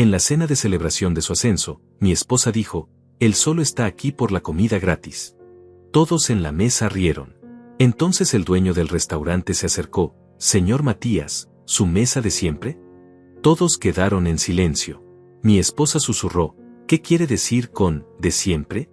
En la cena de celebración de su ascenso, mi esposa dijo, él solo está aquí por la comida gratis. Todos en la mesa rieron. Entonces el dueño del restaurante se acercó, señor Matías, ¿su mesa de siempre? Todos quedaron en silencio. Mi esposa susurró, ¿qué quiere decir con de siempre?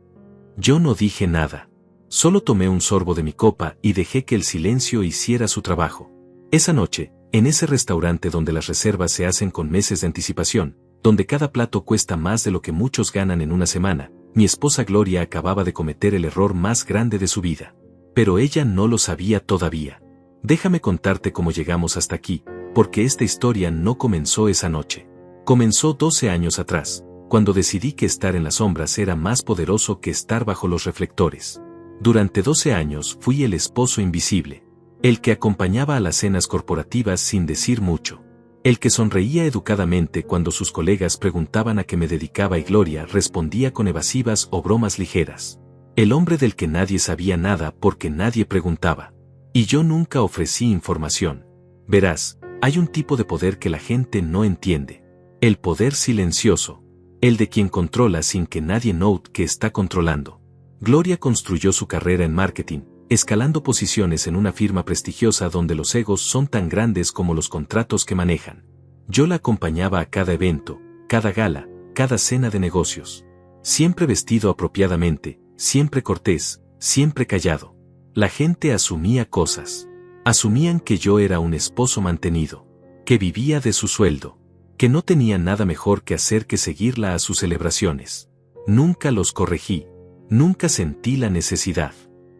Yo no dije nada. Solo tomé un sorbo de mi copa y dejé que el silencio hiciera su trabajo. Esa noche, en ese restaurante donde las reservas se hacen con meses de anticipación, donde cada plato cuesta más de lo que muchos ganan en una semana, mi esposa Gloria acababa de cometer el error más grande de su vida. Pero ella no lo sabía todavía. Déjame contarte cómo llegamos hasta aquí, porque esta historia no comenzó esa noche. Comenzó 12 años atrás, cuando decidí que estar en las sombras era más poderoso que estar bajo los reflectores. Durante 12 años fui el esposo invisible, el que acompañaba a las cenas corporativas sin decir mucho, el que sonreía educadamente cuando sus colegas preguntaban a qué me dedicaba y Gloria respondía con evasivas o bromas ligeras. El hombre del que nadie sabía nada porque nadie preguntaba. Y yo nunca ofrecí información. Verás, hay un tipo de poder que la gente no entiende. El poder silencioso. El de quien controla sin que nadie note que está controlando. Gloria construyó su carrera en marketing, escalando posiciones en una firma prestigiosa donde los egos son tan grandes como los contratos que manejan. Yo la acompañaba a cada evento, cada gala, cada cena de negocios. Siempre vestido apropiadamente, siempre cortés, siempre callado. La gente asumía cosas. Asumían que yo era un esposo mantenido, que vivía de su sueldo, que no tenía nada mejor que hacer que seguirla a sus celebraciones. Nunca los corregí. Nunca sentí la necesidad.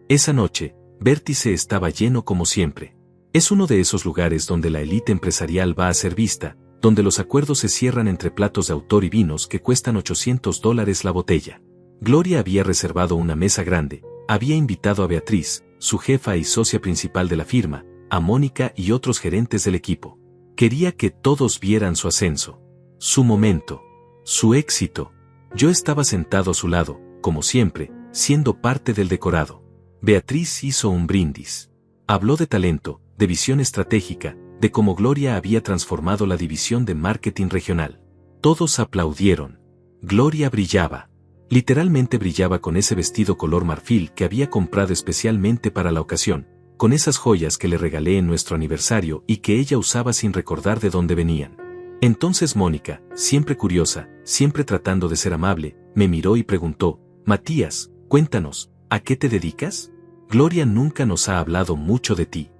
Esa noche, Vértice estaba lleno como siempre. Es uno de esos lugares donde la élite empresarial va a ser vista, donde los acuerdos se cierran entre platos de autor y vinos que cuestan $800 la botella. Gloria había reservado una mesa grande, había invitado a Beatriz, su jefa y socia principal de la firma, a Mónica y otros gerentes del equipo. Quería que todos vieran su ascenso, su momento, su éxito. Yo estaba sentado a su lado, como siempre, siendo parte del decorado. Beatriz hizo un brindis. Habló de talento, de visión estratégica, de cómo Gloria había transformado la división de marketing regional. Todos aplaudieron. Gloria brillaba. Literalmente brillaba con ese vestido color marfil que había comprado especialmente para la ocasión, con esas joyas que le regalé en nuestro aniversario y que ella usaba sin recordar de dónde venían. Entonces Mónica, siempre curiosa, siempre tratando de ser amable, me miró y preguntó, Matías, cuéntanos, ¿a qué te dedicas? Gloria nunca nos ha hablado mucho de ti.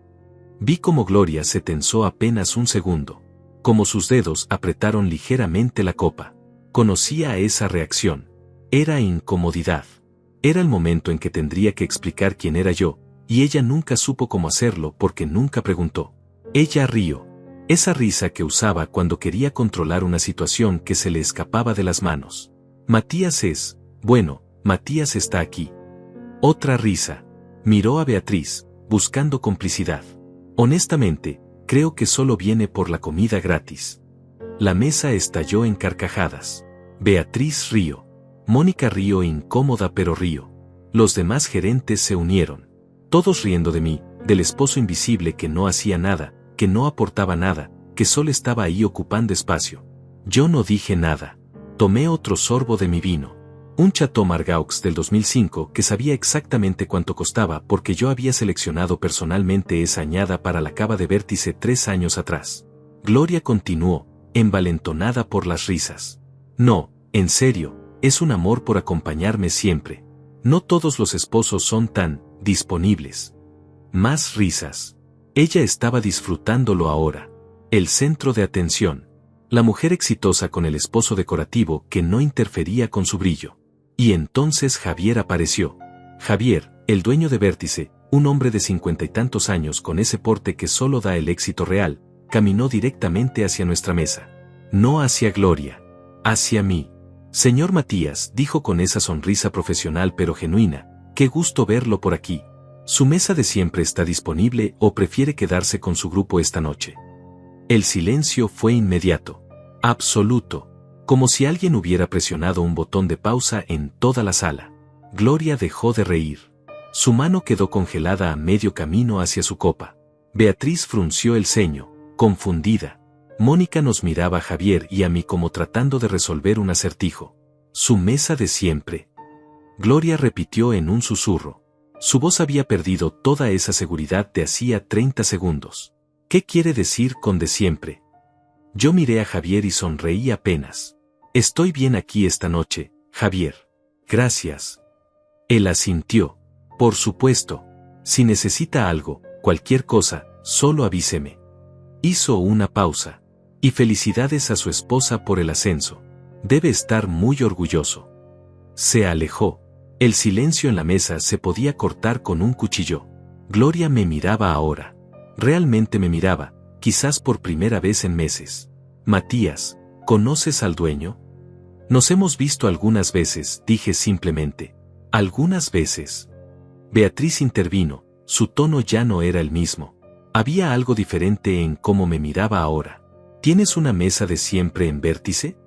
Vi cómo Gloria se tensó apenas un segundo, como sus dedos apretaron ligeramente la copa. Conocía esa reacción. Era incomodidad. Era el momento en que tendría que explicar quién era yo, y ella nunca supo cómo hacerlo porque nunca preguntó. Ella rió. Esa risa que usaba cuando quería controlar una situación que se le escapaba de las manos. Matías es, bueno, Matías está aquí. Otra risa. Miró a Beatriz, buscando complicidad. Honestamente, creo que solo viene por la comida gratis. La mesa estalló en carcajadas. Beatriz rió. Mónica rió incómoda pero rió. Los demás gerentes se unieron. Todos riendo de mí, del esposo invisible que no hacía nada, que no aportaba nada, que solo estaba ahí ocupando espacio. Yo no dije nada. Tomé otro sorbo de mi vino. Un Chateau Margaux del 2005 que sabía exactamente cuánto costaba porque yo había seleccionado personalmente esa añada para la cava de Vértice 3 años atrás. Gloria continuó, envalentonada por las risas. No, en serio, es un amor por acompañarme siempre. No todos los esposos son tan disponibles. Más risas. Ella estaba disfrutándolo ahora. El centro de atención. La mujer exitosa con el esposo decorativo que no interfería con su brillo. Y entonces Javier apareció. Javier, el dueño de Vértice, un hombre de 50 y tantos años con ese porte que solo da el éxito real, caminó directamente hacia nuestra mesa. No hacia Gloria. Hacia mí. Señor Matías, dijo con esa sonrisa profesional pero genuina, qué gusto verlo por aquí. ¿Su mesa de siempre está disponible o prefiere quedarse con su grupo esta noche? El silencio fue inmediato. Absoluto. Como si alguien hubiera presionado un botón de pausa en toda la sala. Gloria dejó de reír. Su mano quedó congelada a medio camino hacia su copa. Beatriz frunció el ceño, confundida. Mónica nos miraba a Javier y a mí como tratando de resolver un acertijo. Su mesa de siempre. Gloria repitió en un susurro. Su voz había perdido toda esa seguridad de hacía 30 segundos. ¿Qué quiere decir con de siempre? Yo miré a Javier y sonreí apenas. Estoy bien aquí esta noche, Javier. Gracias. Él asintió. Por supuesto. Si necesita algo, cualquier cosa, solo avíseme. Hizo una pausa. Y felicidades a su esposa por el ascenso. Debe estar muy orgulloso. Se alejó. El silencio en la mesa se podía cortar con un cuchillo. Gloria me miraba ahora. Realmente me miraba, quizás por primera vez en meses. Matías, ¿conoces al dueño? Nos hemos visto algunas veces, dije simplemente. Algunas veces. Beatriz intervino, su tono ya no era el mismo. Había algo diferente en cómo me miraba ahora. ¿Tienes una mesa de siempre en Vértice?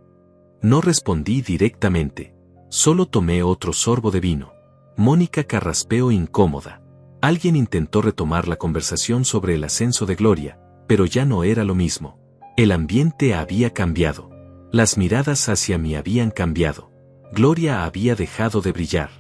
No respondí directamente. Solo tomé otro sorbo de vino. Mónica carraspeó incómoda. Alguien intentó retomar la conversación sobre el ascenso de Gloria, pero ya no era lo mismo. El ambiente había cambiado. Las miradas hacia mí habían cambiado. Gloria había dejado de brillar.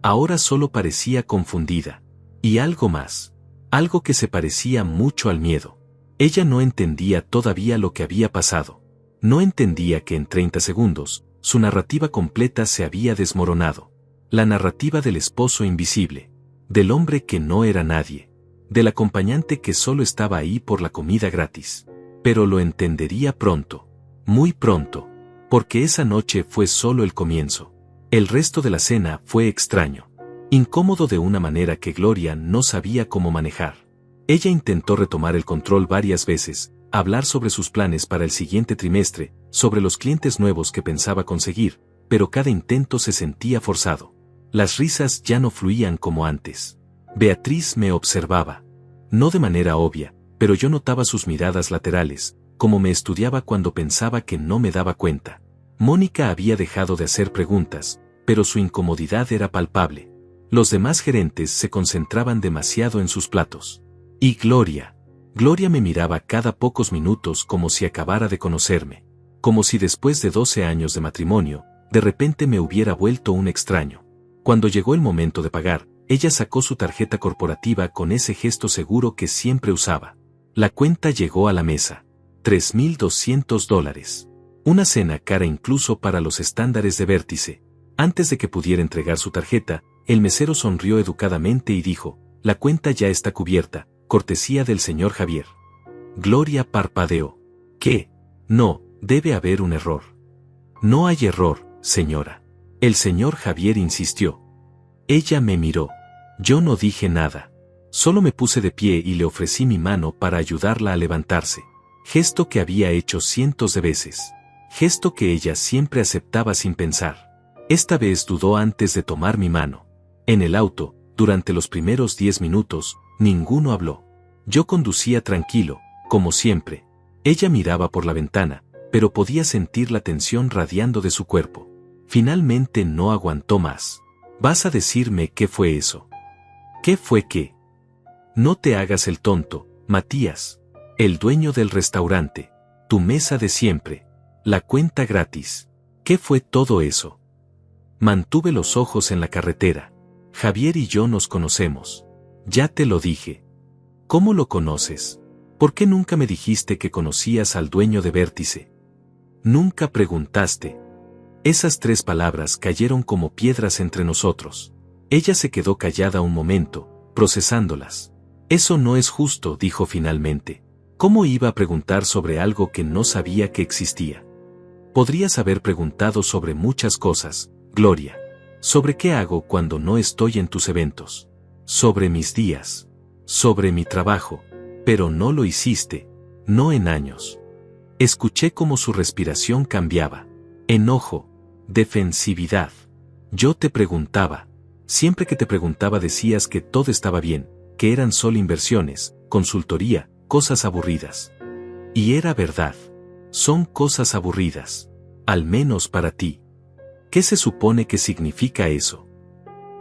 Ahora solo parecía confundida. Y algo más. Algo que se parecía mucho al miedo. Ella no entendía todavía lo que había pasado. No entendía que en 30 segundos, su narrativa completa se había desmoronado. La narrativa del esposo invisible. Del hombre que no era nadie. Del acompañante que solo estaba ahí por la comida gratis. Pero lo entendería pronto. Muy pronto. Porque esa noche fue solo el comienzo. El resto de la cena fue extraño. Incómodo de una manera que Gloria no sabía cómo manejar. Ella intentó retomar el control varias veces, hablar sobre sus planes para el siguiente trimestre, sobre los clientes nuevos que pensaba conseguir, pero cada intento se sentía forzado. Las risas ya no fluían como antes. Beatriz me observaba. No de manera obvia, pero yo notaba sus miradas laterales, como me estudiaba cuando pensaba que no me daba cuenta. Mónica había dejado de hacer preguntas, pero su incomodidad era palpable. Los demás gerentes se concentraban demasiado en sus platos. Y Gloria me miraba cada pocos minutos como si acabara de conocerme. Como si después de 12 años de matrimonio, de repente me hubiera vuelto un extraño. Cuando llegó el momento de pagar, ella sacó su tarjeta corporativa con ese gesto seguro que siempre usaba. La cuenta llegó a la mesa. $3,200. Una cena cara incluso para los estándares de Vértice. Antes de que pudiera entregar su tarjeta, el mesero sonrió educadamente y dijo, la cuenta ya está cubierta, cortesía del señor Javier. Gloria parpadeó. ¿Qué? No, debe haber un error. No hay error, señora. El señor Javier insistió. Ella me miró. Yo no dije nada. Solo me puse de pie y le ofrecí mi mano para ayudarla a levantarse. Gesto que había hecho cientos de veces. Gesto que ella siempre aceptaba sin pensar. Esta vez dudó antes de tomar mi mano. En el auto, durante los primeros 10 minutos, ninguno habló. Yo conducía tranquilo, como siempre. Ella miraba por la ventana, pero podía sentir la tensión radiando de su cuerpo. Finalmente no aguantó más. ¿Vas a decirme qué fue eso? ¿Qué fue qué? No te hagas el tonto, Matías. El dueño del restaurante. Tu mesa de siempre. La cuenta gratis. ¿Qué fue todo eso? Mantuve los ojos en la carretera. Javier y yo nos conocemos. Ya te lo dije. ¿Cómo lo conoces? ¿Por qué nunca me dijiste que conocías al dueño de Vértice? Nunca preguntaste. Esas 3 palabras cayeron como piedras entre nosotros. Ella se quedó callada un momento, procesándolas. Eso no es justo, dijo finalmente. ¿Cómo iba a preguntar sobre algo que no sabía que existía? Podrías haber preguntado sobre muchas cosas, Gloria. ¿Sobre qué hago cuando no estoy en tus eventos? Sobre mis días. Sobre mi trabajo. Pero no lo hiciste. No en años. Escuché cómo su respiración cambiaba. Enojo. Defensividad. Yo te preguntaba. Siempre que te preguntaba decías que todo estaba bien, que eran solo inversiones, consultoría, cosas aburridas. Y era verdad. Son cosas aburridas. Al menos para ti. ¿Qué se supone que significa eso?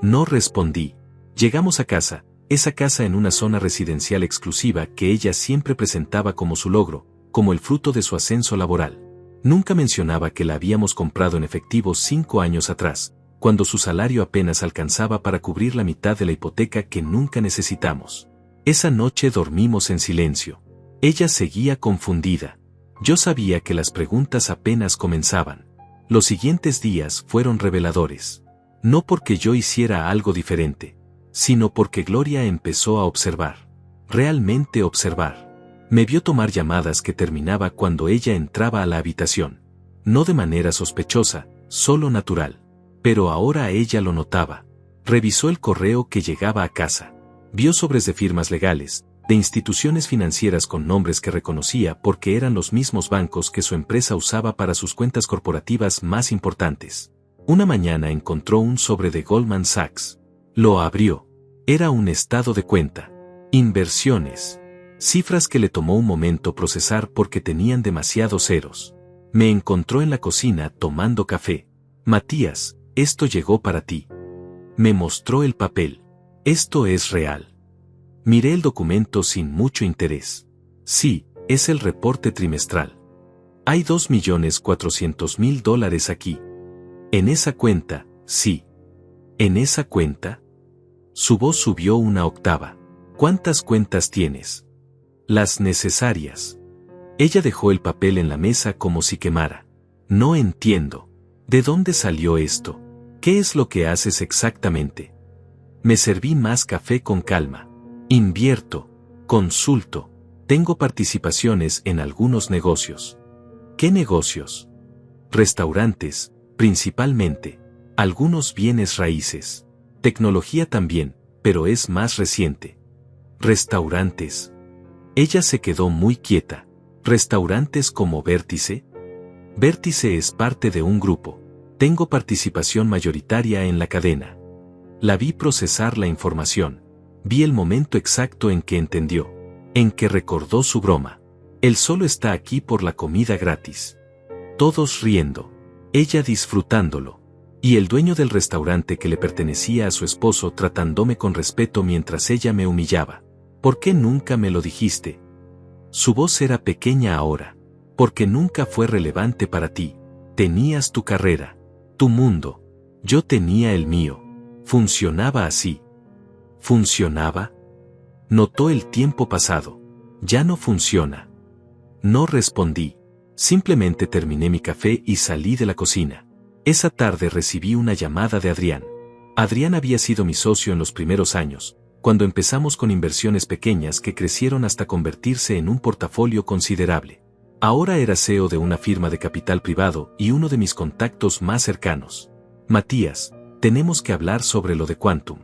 No respondí. Llegamos a casa, esa casa en una zona residencial exclusiva que ella siempre presentaba como su logro, como el fruto de su ascenso laboral. Nunca mencionaba que la habíamos comprado en efectivo 5 años atrás, cuando su salario apenas alcanzaba para cubrir la mitad de la hipoteca que nunca necesitamos. Esa noche dormimos en silencio. Ella seguía confundida. Yo sabía que las preguntas apenas comenzaban. Los siguientes días fueron reveladores. No porque yo hiciera algo diferente, sino porque Gloria empezó a observar. Realmente observar. Me vio tomar llamadas que terminaba cuando ella entraba a la habitación. No de manera sospechosa, solo natural. Pero ahora ella lo notaba. Revisó el correo que llegaba a casa. Vio sobres de firmas legales, de instituciones financieras con nombres que reconocía porque eran los mismos bancos que su empresa usaba para sus cuentas corporativas más importantes. Una mañana encontró un sobre de Goldman Sachs. Lo abrió. Era un estado de cuenta. Inversiones. Cifras que le tomó un momento procesar porque tenían demasiados ceros. Me encontró en la cocina tomando café. Matías, esto llegó para ti. Me mostró el papel. Esto es real. Miré el documento sin mucho interés. Sí, es el reporte trimestral. Hay $2.400.000 aquí. En esa cuenta, sí. ¿En esa cuenta? Su voz subió una octava. ¿Cuántas cuentas tienes? Las necesarias. Ella dejó el papel en la mesa como si quemara. No entiendo. ¿De dónde salió esto? ¿Qué es lo que haces exactamente? Me serví más café con calma. Invierto. Consulto. Tengo participaciones en algunos negocios. ¿Qué negocios? Restaurantes, principalmente. Algunos bienes raíces. Tecnología también, pero es más reciente. Restaurantes. Ella se quedó muy quieta. ¿Restaurantes como Vértice? Vértice es parte de un grupo. Tengo participación mayoritaria en la cadena. La vi procesar la información. Vi el momento exacto en que entendió. En que recordó su broma. Él solo está aquí por la comida gratis. Todos riendo. Ella disfrutándolo. Y el dueño del restaurante que le pertenecía a su esposo tratándome con respeto mientras ella me humillaba. ¿Por qué nunca me lo dijiste? Su voz era pequeña ahora. Porque nunca fue relevante para ti. Tenías tu carrera. Tu mundo. Yo tenía el mío. Funcionaba así. ¿Funcionaba? Notó el tiempo pasado. Ya no funciona. No respondí. Simplemente terminé mi café y salí de la cocina. Esa tarde recibí una llamada de Adrián. Adrián había sido mi socio en los primeros años, cuando empezamos con inversiones pequeñas que crecieron hasta convertirse en un portafolio considerable. Ahora era CEO de una firma de capital privado y uno de mis contactos más cercanos. Matías, tenemos que hablar sobre lo de Quantum.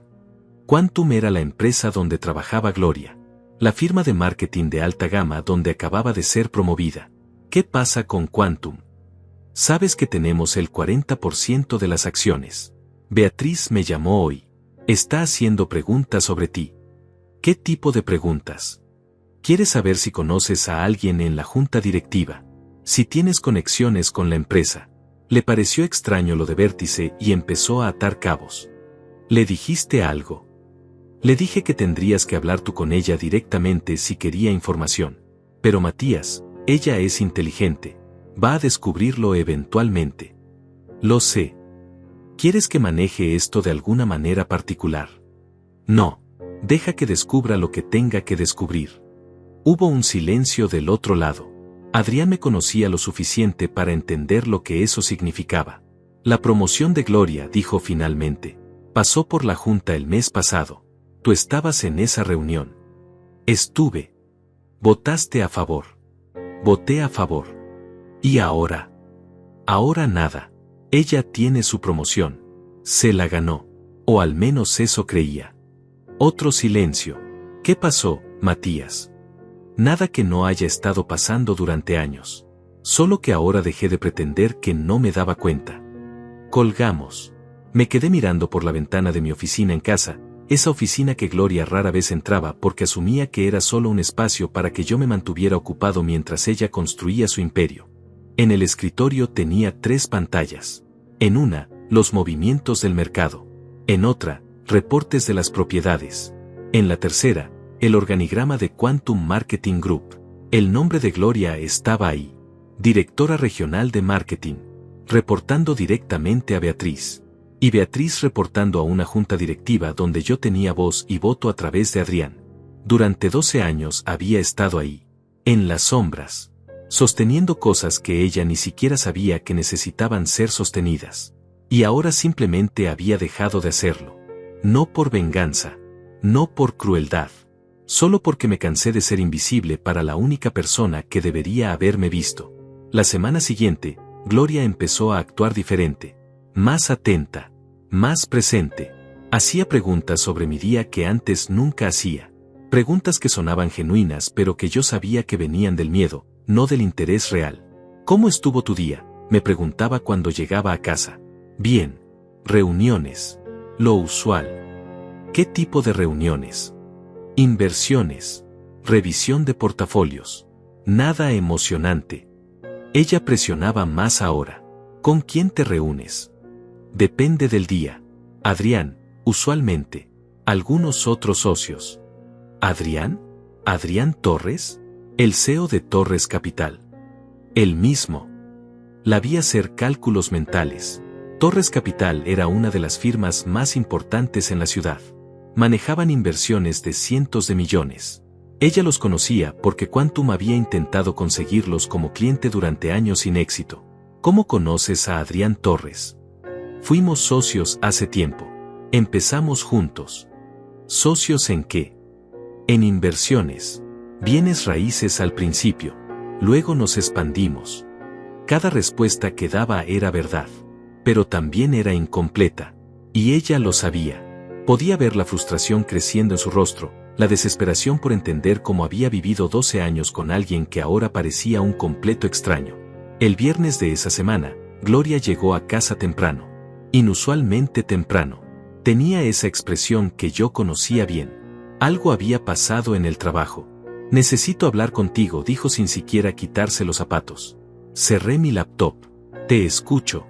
Quantum era la empresa donde trabajaba Gloria. La firma de marketing de alta gama donde acababa de ser promovida. ¿Qué pasa con Quantum? Sabes que tenemos el 40% de las acciones. Beatriz me llamó hoy. Está haciendo preguntas sobre ti. ¿Qué tipo de preguntas? Quiere saber si conoces a alguien en la junta directiva. Si tienes conexiones con la empresa. Le pareció extraño lo de Vértice y empezó a atar cabos. ¿Le dijiste algo? Le dije que tendrías que hablar tú con ella directamente si quería información. Pero Matías, ella es inteligente. Va a descubrirlo eventualmente. Lo sé. ¿Quieres que maneje esto de alguna manera particular? No. Deja que descubra lo que tenga que descubrir. Hubo un silencio del otro lado. Adrián me conocía lo suficiente para entender lo que eso significaba. La promoción de Gloria, dijo finalmente. Pasó por la junta el mes pasado. Tú estabas en esa reunión. Estuve. Votaste a favor. Voté a favor. ¿Y ahora? Ahora nada. Ella tiene su promoción. Se la ganó. O al menos eso creía. Otro silencio. ¿Qué pasó, Matías? Nada que no haya estado pasando durante años. Solo que ahora dejé de pretender que no me daba cuenta. Colgamos. Me quedé mirando por la ventana de mi oficina en casa, esa oficina que Gloria rara vez entraba porque asumía que era solo un espacio para que yo me mantuviera ocupado mientras ella construía su imperio. En el escritorio tenía 3 pantallas. En una, los movimientos del mercado. En otra, reportes de las propiedades. En la tercera, el organigrama de Quantum Marketing Group. El nombre de Gloria estaba ahí. Directora regional de marketing, reportando directamente a Beatriz. Y Beatriz reportando a una junta directiva donde yo tenía voz y voto a través de Adrián. Durante 12 años había estado ahí, en las sombras, sosteniendo cosas que ella ni siquiera sabía que necesitaban ser sostenidas. Y ahora simplemente había dejado de hacerlo. No por venganza, no por crueldad, solo porque me cansé de ser invisible para la única persona que debería haberme visto. La semana siguiente, Gloria empezó a actuar diferente, más atenta, más presente. Hacía preguntas sobre mi día que antes nunca hacía. Preguntas que sonaban genuinas pero que yo sabía que venían del miedo, no del interés real. ¿Cómo estuvo tu día?, me preguntaba cuando llegaba a casa. Bien. Reuniones. Lo usual. ¿Qué tipo de reuniones? Inversiones. Revisión de portafolios. Nada emocionante. Ella presionaba más ahora. ¿Con quién te reúnes? Depende del día. Adrián, usualmente. Algunos otros socios. ¿Adrián? ¿Adrián Torres? El CEO de Torres Capital. El mismo. La vi hacer cálculos mentales. Torres Capital era una de las firmas más importantes en la ciudad. Manejaban inversiones de cientos de millones. Ella los conocía porque Quantum había intentado conseguirlos como cliente durante años sin éxito. ¿Cómo conoces a Adrián Torres? Fuimos socios hace tiempo. Empezamos juntos. ¿Socios en qué? En inversiones. Bienes raíces al principio. Luego nos expandimos. Cada respuesta que daba era verdad. Pero también era incompleta. Y ella lo sabía. Podía ver la frustración creciendo en su rostro, la desesperación por entender cómo había vivido 12 años con alguien que ahora parecía un completo extraño. El viernes de esa semana, Gloria llegó a casa temprano. Inusualmente temprano. Tenía esa expresión que yo conocía bien. Algo había pasado en el trabajo. Necesito hablar contigo, dijo sin siquiera quitarse los zapatos. Cerré mi laptop. Te escucho.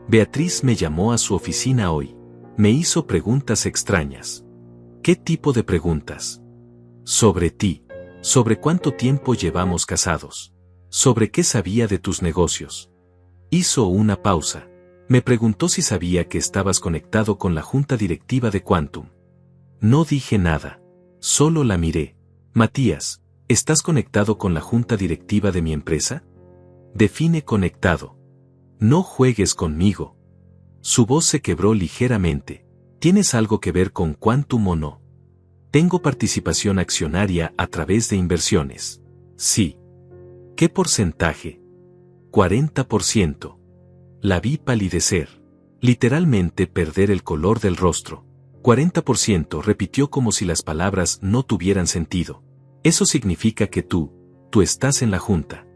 Beatriz me llamó a su oficina hoy. Me hizo preguntas extrañas. ¿Qué tipo de preguntas? Sobre ti. Sobre cuánto tiempo llevamos casados. Sobre qué sabía de tus negocios. Hizo una pausa. Me preguntó si sabía que estabas conectado con la junta directiva de Quantum. No dije nada. Solo la miré. Matías, ¿estás conectado con la junta directiva de mi empresa? Define conectado. No juegues conmigo. Su voz se quebró ligeramente. ¿Tienes algo que ver con Quantum o no? Tengo participación accionaria a través de inversiones. Sí. ¿Qué porcentaje? 40%. La vi palidecer. Literalmente perder el color del rostro. 40%, repitió como si las palabras no tuvieran sentido. Eso significa que tú estás en la junta.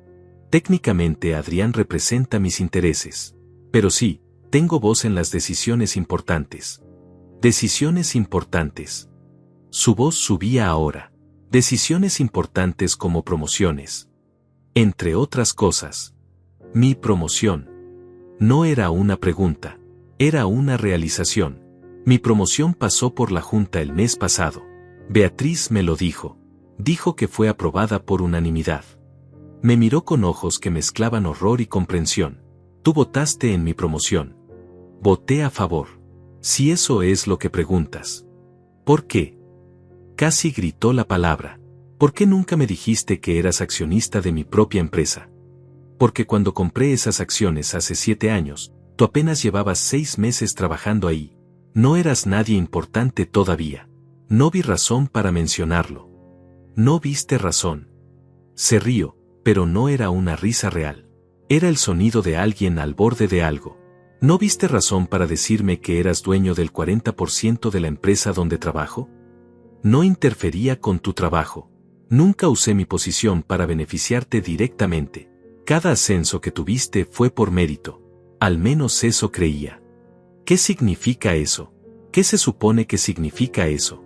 Técnicamente Adrián representa mis intereses. Pero sí, tengo voz en las decisiones importantes. Decisiones importantes. Su voz subía ahora. Decisiones importantes como promociones. Entre otras cosas. Mi promoción. No era una pregunta. Era una realización. Mi promoción pasó por la junta el mes pasado. Beatriz me lo dijo. Dijo que fue aprobada por unanimidad. Me miró con ojos que mezclaban horror y comprensión. Tú votaste en mi promoción. Voté a favor. Si eso es lo que preguntas. ¿Por qué? Casi gritó la palabra. ¿Por qué nunca me dijiste que eras accionista de mi propia empresa? Porque cuando compré esas acciones hace 7 años, tú apenas llevabas 6 meses trabajando ahí. No eras nadie importante todavía. No vi razón para mencionarlo. No viste razón. Se rió, pero no era una risa real. Era el sonido de alguien al borde de algo. ¿No viste razón para decirme que eras dueño del 40% de la empresa donde trabajo? No interfería con tu trabajo. Nunca usé mi posición para beneficiarte directamente. Cada ascenso que tuviste fue por mérito. Al menos eso creía. ¿Qué significa eso? ¿Qué se supone que significa eso?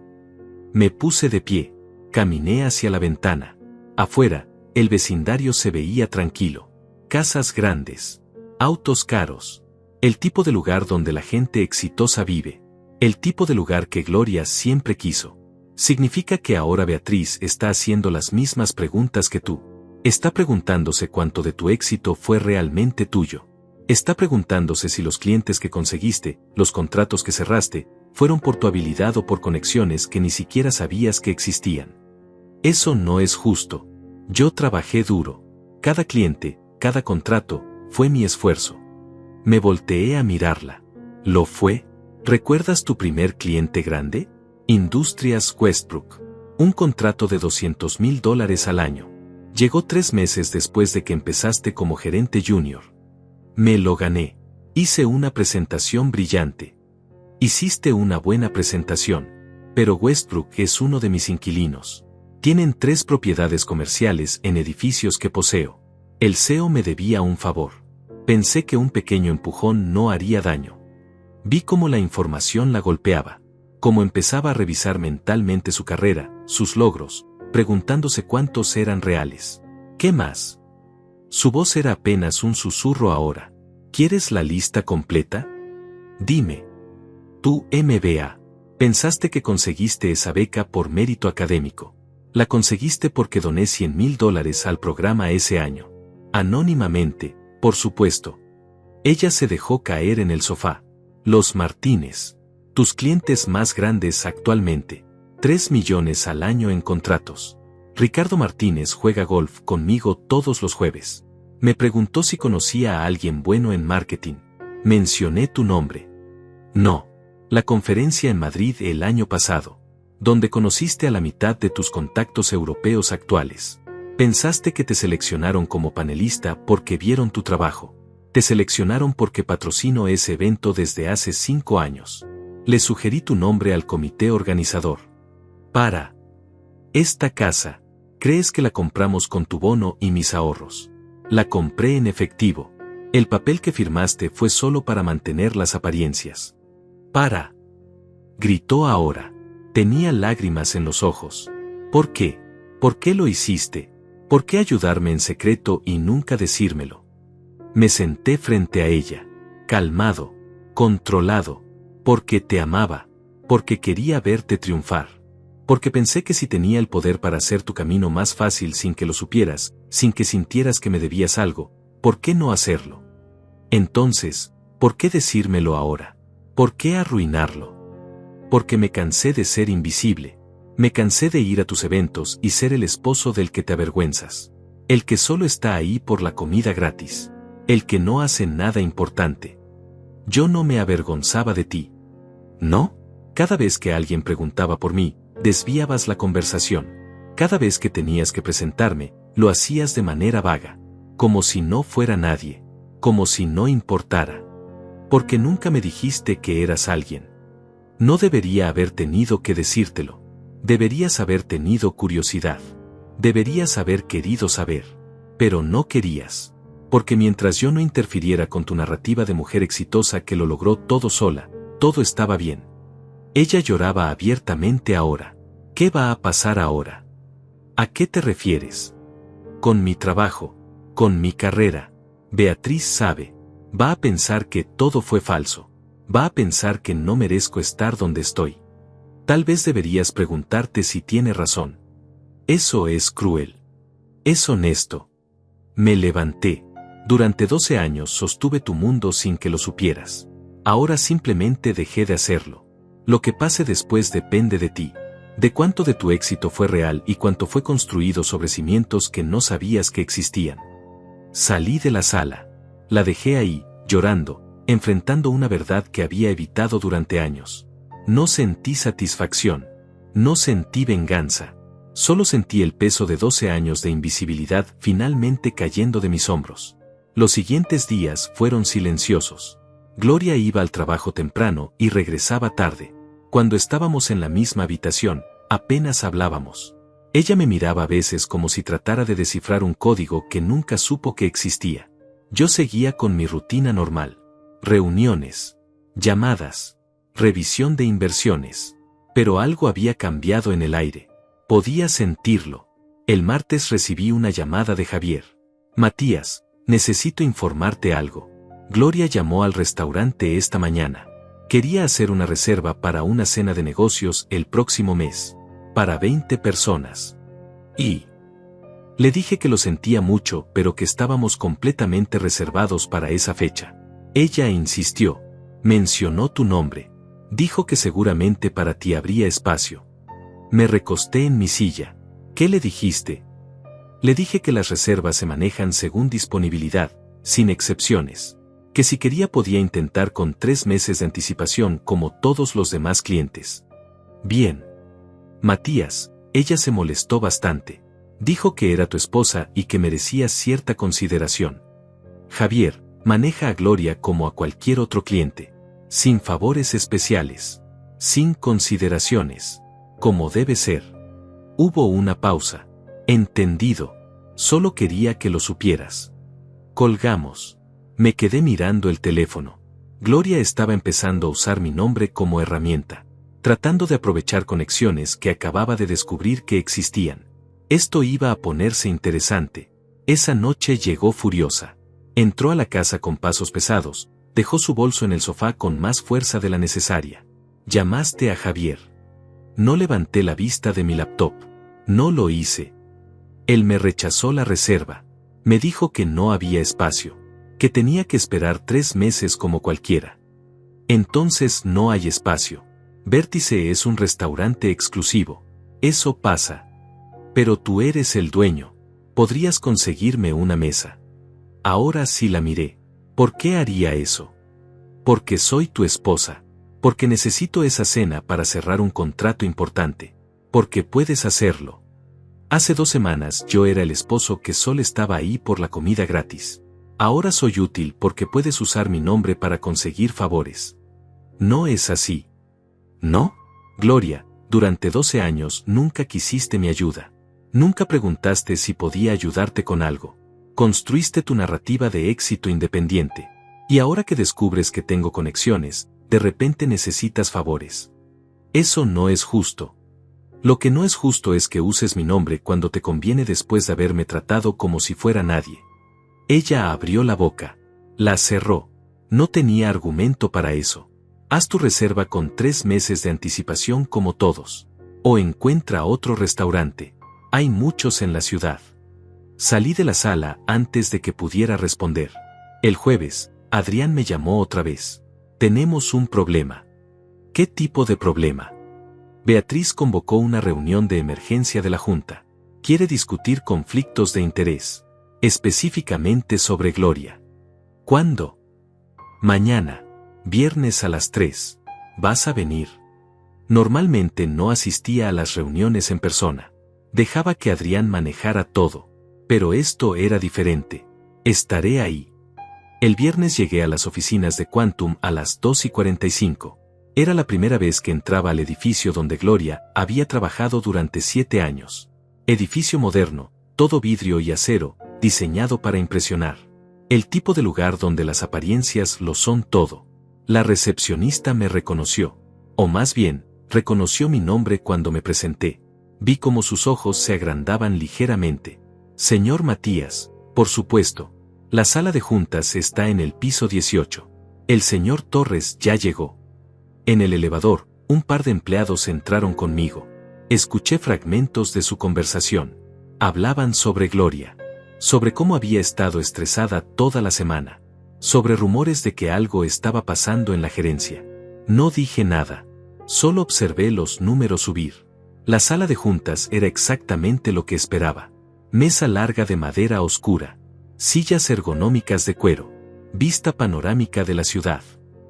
Me puse de pie. Caminé hacia la ventana. Afuera, el vecindario se veía tranquilo. Casas grandes. Autos caros. El tipo de lugar donde la gente exitosa vive. El tipo de lugar que Gloria siempre quiso. Significa que ahora Beatriz está haciendo las mismas preguntas que tú. Está preguntándose cuánto de tu éxito fue realmente tuyo. Está preguntándose si los clientes que conseguiste, los contratos que cerraste, fueron por tu habilidad o por conexiones que ni siquiera sabías que existían. Eso no es justo. Yo trabajé duro. Cada cliente, cada contrato, fue mi esfuerzo. Me volteé a mirarla. ¿Lo fue? ¿Recuerdas tu primer cliente grande? Industrias Westbrook. Un contrato de $200,000 al año. Llegó 3 meses después de que empezaste como gerente junior. Me lo gané. Hice una presentación brillante. Hiciste una buena presentación. Pero Westbrook es uno de mis inquilinos. Tienen 3 propiedades comerciales en edificios que poseo. El CEO me debía un favor. Pensé que un pequeño empujón no haría daño. Vi cómo la información la golpeaba. Cómo empezaba a revisar mentalmente su carrera, sus logros, preguntándose cuántos eran reales. ¿Qué más? Su voz era apenas un susurro ahora. ¿Quieres la lista completa? Dime. Tú, MBA, pensaste que conseguiste esa beca por mérito académico. La conseguiste porque doné $100,000 al programa ese año. Anónimamente, por supuesto. Ella se dejó caer en el sofá. Los Martínez. Tus clientes más grandes actualmente. 3 millones al año en contratos. Ricardo Martínez juega golf conmigo todos los jueves. Me preguntó si conocía a alguien bueno en marketing. Mencioné tu nombre. No. La conferencia en Madrid el año pasado, donde conociste a la mitad de tus contactos europeos actuales. Pensaste que te seleccionaron como panelista porque vieron tu trabajo. Te seleccionaron porque patrocino ese evento desde hace 5 años. Le sugerí tu nombre al comité organizador. Para esta casa, ¿crees que la compramos con tu bono y mis ahorros? La compré en efectivo. El papel que firmaste fue solo para mantener las apariencias. Para. Gritó ahora. Tenía lágrimas en los ojos. ¿Por qué? ¿Por qué lo hiciste? ¿Por qué ayudarme en secreto y nunca decírmelo? Me senté frente a ella, calmado, controlado, porque te amaba, porque quería verte triunfar, porque pensé que si tenía el poder para hacer tu camino más fácil sin que lo supieras, sin que sintieras que me debías algo, ¿por qué no hacerlo? Entonces, ¿por qué decírmelo ahora? ¿Por qué arruinarlo? Porque me cansé de ser invisible. Me cansé de ir a tus eventos y ser el esposo del que te avergüenzas. El que solo está ahí por la comida gratis. El que no hace nada importante. Yo no me avergonzaba de ti. ¿No? Cada vez que alguien preguntaba por mí, desviabas la conversación. Cada vez que tenías que presentarme, lo hacías de manera vaga. Como si no fuera nadie. Como si no importara. Porque nunca me dijiste que eras alguien. No debería haber tenido que decírtelo. Deberías haber tenido curiosidad. Deberías haber querido saber. Pero no querías. Porque mientras yo no interfiriera con tu narrativa de mujer exitosa que lo logró todo sola, todo estaba bien. Ella lloraba abiertamente ahora. ¿Qué va a pasar ahora? ¿A qué te refieres? Con mi trabajo, con mi carrera. Beatriz sabe. Va a pensar que todo fue falso. Va a pensar que no merezco estar donde estoy. Tal vez deberías preguntarte si tiene razón. Eso es cruel. Es honesto. Me levanté. Durante 12 años sostuve tu mundo sin que lo supieras. Ahora simplemente dejé de hacerlo. Lo que pase después depende de ti. De cuánto de tu éxito fue real y cuánto fue construido sobre cimientos que no sabías que existían. Salí de la sala. La dejé ahí, llorando, enfrentando una verdad que había evitado durante años. No sentí satisfacción. No sentí venganza. Solo sentí el peso de 12 años de invisibilidad finalmente cayendo de mis hombros. Los siguientes días fueron silenciosos. Gloria iba al trabajo temprano y regresaba tarde. Cuando estábamos en la misma habitación, apenas hablábamos. Ella me miraba a veces como si tratara de descifrar un código que nunca supo que existía. Yo seguía con mi rutina normal. Reuniones, llamadas, revisión de inversiones. Pero algo había cambiado en el aire. Podía sentirlo. El martes recibí una llamada de Javier. Matías, necesito informarte algo. Gloria llamó al restaurante esta mañana. Quería hacer una reserva para una cena de negocios el próximo mes. para 20 personas. Y le dije que lo sentía mucho, pero que estábamos completamente reservados para esa fecha. Ella insistió. Mencionó tu nombre. Dijo que seguramente para ti habría espacio. Me recosté en mi silla. ¿Qué le dijiste? Le dije que las reservas se manejan según disponibilidad, sin excepciones. Que si quería podía intentar con 3 meses de anticipación como todos los demás clientes. Bien. Matías, ella se molestó bastante. Dijo que era tu esposa y que merecías cierta consideración. Javier, maneja a Gloria como a cualquier otro cliente. Sin favores especiales. Sin consideraciones. Como debe ser. Hubo una pausa. Entendido. Solo quería que lo supieras. Colgamos. Me quedé mirando el teléfono. Gloria estaba empezando a usar mi nombre como herramienta, tratando de aprovechar conexiones que acababa de descubrir que existían. Esto iba a ponerse interesante. Esa noche llegó furiosa. Entró a la casa con pasos pesados, dejó su bolso en el sofá con más fuerza de la necesaria. Llamaste a Javier. No levanté la vista de mi laptop. No lo hice. Él me rechazó la reserva. Me dijo que no había espacio, que tenía que esperar 3 meses como cualquiera. Entonces no hay espacio. Vértice es un restaurante exclusivo. Eso pasa. Pero tú eres el dueño. Podrías conseguirme una mesa. Ahora sí la miré. ¿Por qué haría eso? Porque soy tu esposa. Porque necesito esa cena para cerrar un contrato importante. Porque puedes hacerlo. Hace 2 semanas yo era el esposo que solo estaba ahí por la comida gratis. Ahora soy útil porque puedes usar mi nombre para conseguir favores. ¿No es así? ¿No? Gloria, durante 12 años nunca quisiste mi ayuda. Nunca preguntaste si podía ayudarte con algo. Construiste tu narrativa de éxito independiente. Y ahora que descubres que tengo conexiones, de repente necesitas favores. Eso no es justo. Lo que no es justo es que uses mi nombre cuando te conviene después de haberme tratado como si fuera nadie. Ella abrió la boca. La cerró. No tenía argumento para eso. Haz tu reserva con 3 meses de anticipación como todos. O encuentra otro restaurante. Hay muchos en la ciudad. Salí de la sala antes de que pudiera responder. El jueves, Adrián me llamó otra vez. Tenemos un problema. ¿Qué tipo de problema? Beatriz convocó una reunión de emergencia de la Junta. Quiere discutir conflictos de interés. Específicamente sobre Gloria. ¿Cuándo? Mañana. Viernes a las 3. ¿Vas a venir? Normalmente no asistía a las reuniones en persona. Dejaba que Adrián manejara todo. Pero esto era diferente. Estaré ahí. El viernes llegué a las oficinas de Quantum a las 2:45. Era la primera vez que entraba al edificio donde Gloria había trabajado durante 7 años. Edificio moderno, todo vidrio y acero, diseñado para impresionar. El tipo de lugar donde las apariencias lo son todo. La recepcionista me reconoció. O más bien, reconoció mi nombre cuando me presenté. Vi cómo sus ojos se agrandaban ligeramente. Señor Matías, por supuesto. La sala de juntas está en el piso 18. El señor Torres ya llegó. En el elevador, un par de empleados entraron conmigo. Escuché fragmentos de su conversación. Hablaban sobre Gloria. Sobre cómo había estado estresada toda la semana. Sobre rumores de que algo estaba pasando en la gerencia. No dije nada. Solo observé los números subir. La sala de juntas era exactamente lo que esperaba. Mesa larga de madera oscura. Sillas ergonómicas de cuero. Vista panorámica de la ciudad.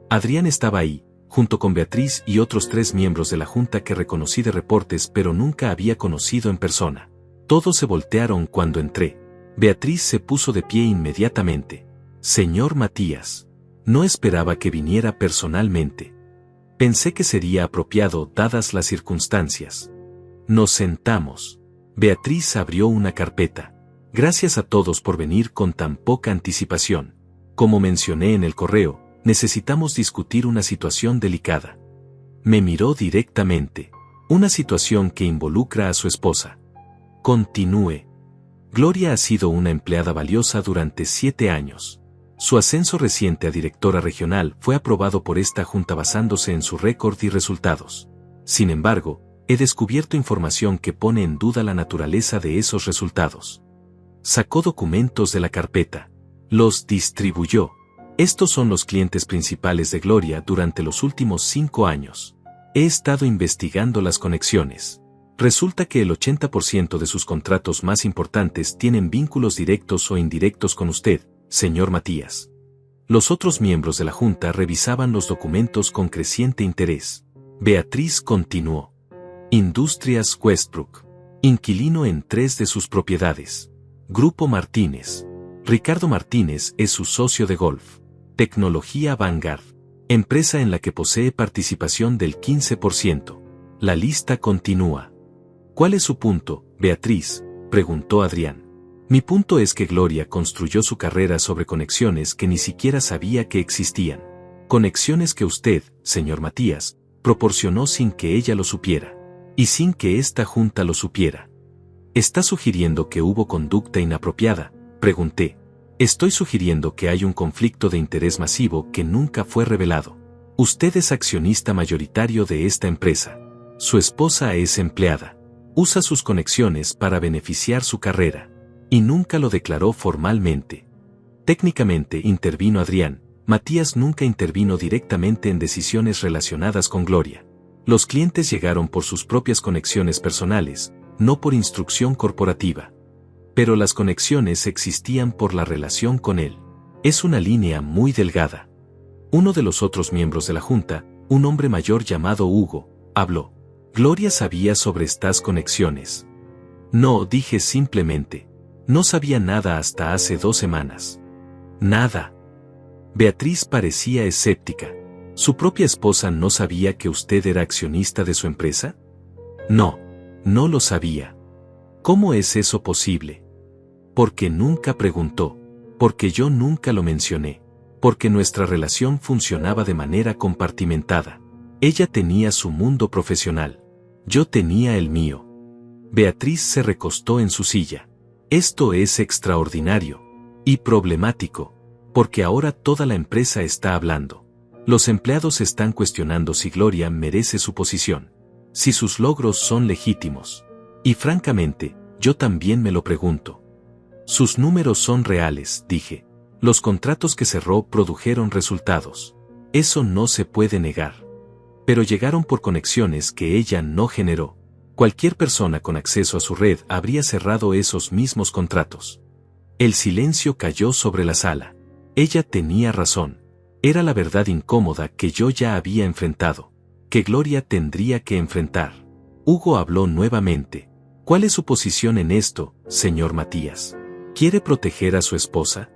Adrián estaba ahí, junto con Beatriz y otros 3 miembros de la junta que reconocí de reportes pero nunca había conocido en persona. Todos se voltearon cuando entré. Beatriz se puso de pie inmediatamente. Señor Matías. No esperaba que viniera personalmente. Pensé que sería apropiado dadas las circunstancias. Nos sentamos. Beatriz abrió una carpeta. Gracias a todos por venir con tan poca anticipación. Como mencioné en el correo, necesitamos discutir una situación delicada. Me miró directamente. Una situación que involucra a su esposa. Continúe. Gloria ha sido una empleada valiosa durante 7 años. Su ascenso reciente a directora regional fue aprobado por esta junta basándose en su récord y resultados. Sin embargo, he descubierto información que pone en duda la naturaleza de esos resultados. Sacó documentos de la carpeta. Los distribuyó. Estos son los clientes principales de Gloria durante los últimos 5 años. He estado investigando las conexiones. Resulta que el 80% de sus contratos más importantes tienen vínculos directos o indirectos con usted, señor Matías. Los otros miembros de la Junta revisaban los documentos con creciente interés. Beatriz continuó. Industrias Westbrook. Inquilino en 3 de sus propiedades. Grupo Martínez. Ricardo Martínez es su socio de golf. Tecnología Vanguard. Empresa en la que posee participación del 15%. La lista continúa. ¿Cuál es su punto, Beatriz?, preguntó Adrián. Mi punto es que Gloria construyó su carrera sobre conexiones que ni siquiera sabía que existían. Conexiones que usted, señor Matías, proporcionó sin que ella lo supiera. Y sin que esta junta lo supiera. ¿Está sugiriendo que hubo conducta inapropiada?, pregunté. Estoy sugiriendo que hay un conflicto de interés masivo que nunca fue revelado. Usted es accionista mayoritario de esta empresa. Su esposa es empleada. Usa sus conexiones para beneficiar su carrera. Y nunca lo declaró formalmente. Técnicamente, intervino Adrián, Matías nunca intervino directamente en decisiones relacionadas con Gloria. Los clientes llegaron por sus propias conexiones personales, no por instrucción corporativa. Pero las conexiones existían por la relación con él. Es una línea muy delgada. Uno de los otros miembros de la Junta, un hombre mayor llamado Hugo, habló. Gloria sabía sobre estas conexiones. No, dije simplemente. No sabía nada hasta hace 2 semanas. Nada. Beatriz parecía escéptica. ¿Su propia esposa no sabía que usted era accionista de su empresa? No, no lo sabía. ¿Cómo es eso posible? Porque nunca preguntó. Porque yo nunca lo mencioné. Porque nuestra relación funcionaba de manera compartimentada. Ella tenía su mundo profesional. Yo tenía el mío. Beatriz se recostó en su silla. Esto es extraordinario. Y problemático. Porque ahora toda la empresa está hablando. Los empleados están cuestionando si Gloria merece su posición. Si sus logros son legítimos. Y francamente, yo también me lo pregunto. Sus números son reales, dije. Los contratos que cerró produjeron resultados. Eso no se puede negar. Pero llegaron por conexiones que ella no generó. Cualquier persona con acceso a su red habría cerrado esos mismos contratos. El silencio cayó sobre la sala. Ella tenía razón. Era la verdad incómoda que yo ya había enfrentado. Que Gloria tendría que enfrentar. Hugo habló nuevamente. ¿Cuál es su posición en esto, señor Matías? ¿Quiere proteger a su esposa?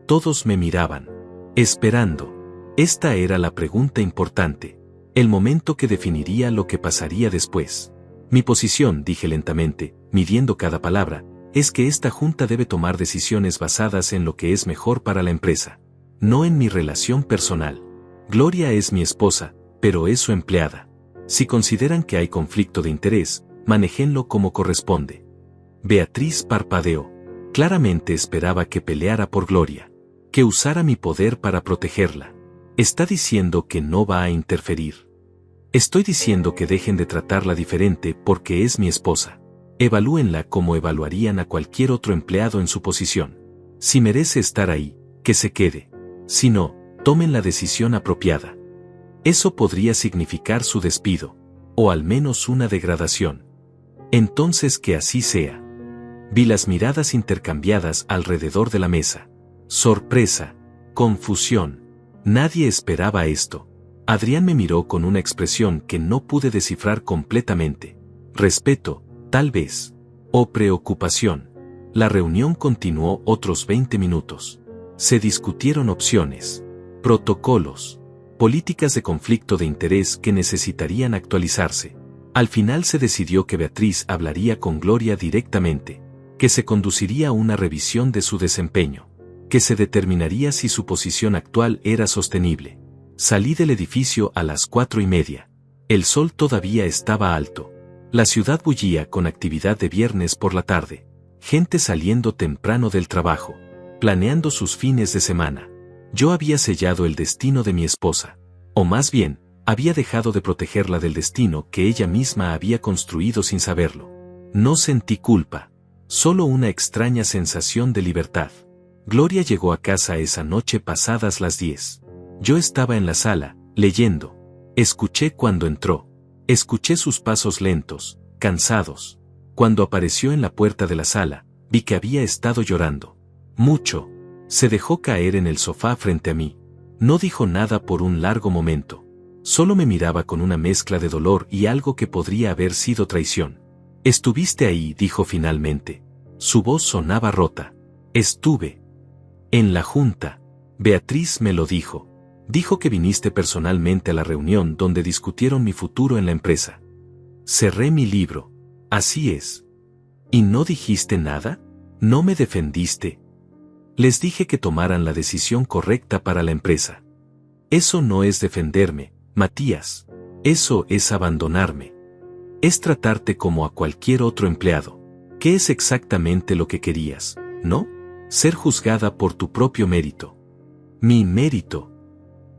Todos me miraban. Esperando. Esta era la pregunta importante. El momento que definiría lo que pasaría después. Mi posición, dije lentamente, midiendo cada palabra, es que esta junta debe tomar decisiones basadas en lo que es mejor para la empresa. No en mi relación personal. Gloria es mi esposa, pero es su empleada. Si consideran que hay conflicto de interés, manéjenlo como corresponde. Beatriz parpadeó. Claramente esperaba que peleara por Gloria. Que usara mi poder para protegerla. Está diciendo que no va a interferir. Estoy diciendo que dejen de tratarla diferente porque es mi esposa. Evalúenla como evaluarían a cualquier otro empleado en su posición. Si merece estar ahí, que se quede. Si no, tomen la decisión apropiada. Eso podría significar su despido. O al menos una degradación. Entonces que así sea. Vi las miradas intercambiadas alrededor de la mesa. Sorpresa. Confusión. Nadie esperaba esto. Adrián me miró con una expresión que no pude descifrar completamente. Respeto, tal vez. O preocupación. La reunión continuó otros 20 minutos. Se discutieron opciones, protocolos, políticas de conflicto de interés que necesitarían actualizarse. Al final se decidió que Beatriz hablaría con Gloria directamente, que se conduciría una revisión de su desempeño, que se determinaría si su posición actual era sostenible. Salí del edificio a las 4:30. El sol todavía estaba alto. La ciudad bullía con actividad de viernes por la tarde. Gente saliendo temprano del trabajo, planeando sus fines de semana. Yo había sellado el destino de mi esposa. O más bien, Había dejado de protegerla del destino que ella misma había construido sin saberlo. No sentí culpa, solo una extraña sensación de libertad. Gloria llegó a casa esa noche pasadas las 10. Yo estaba en la sala, leyendo. Escuché cuando entró. Escuché sus pasos lentos, cansados. Cuando apareció en la puerta de la sala, vi que había estado llorando. Mucho. Se dejó caer en el sofá frente a mí. No dijo nada por un largo momento. Solo me miraba con una mezcla de dolor y algo que podría haber sido traición. «Estuviste ahí», dijo finalmente. Su voz sonaba rota. «Estuve. En la junta. Beatriz me lo dijo. Dijo que viniste personalmente a la reunión donde discutieron mi futuro en la empresa». Cerré mi libro. «Así es». «¿Y no dijiste nada? ¿No me defendiste?» «Les dije que tomaran la decisión correcta para la empresa». «Eso no es defenderme, Matías. Eso es abandonarme. Es tratarte como a cualquier otro empleado. ¿Qué es exactamente lo que querías, no? Ser juzgada por tu propio mérito». «¿Mi mérito?».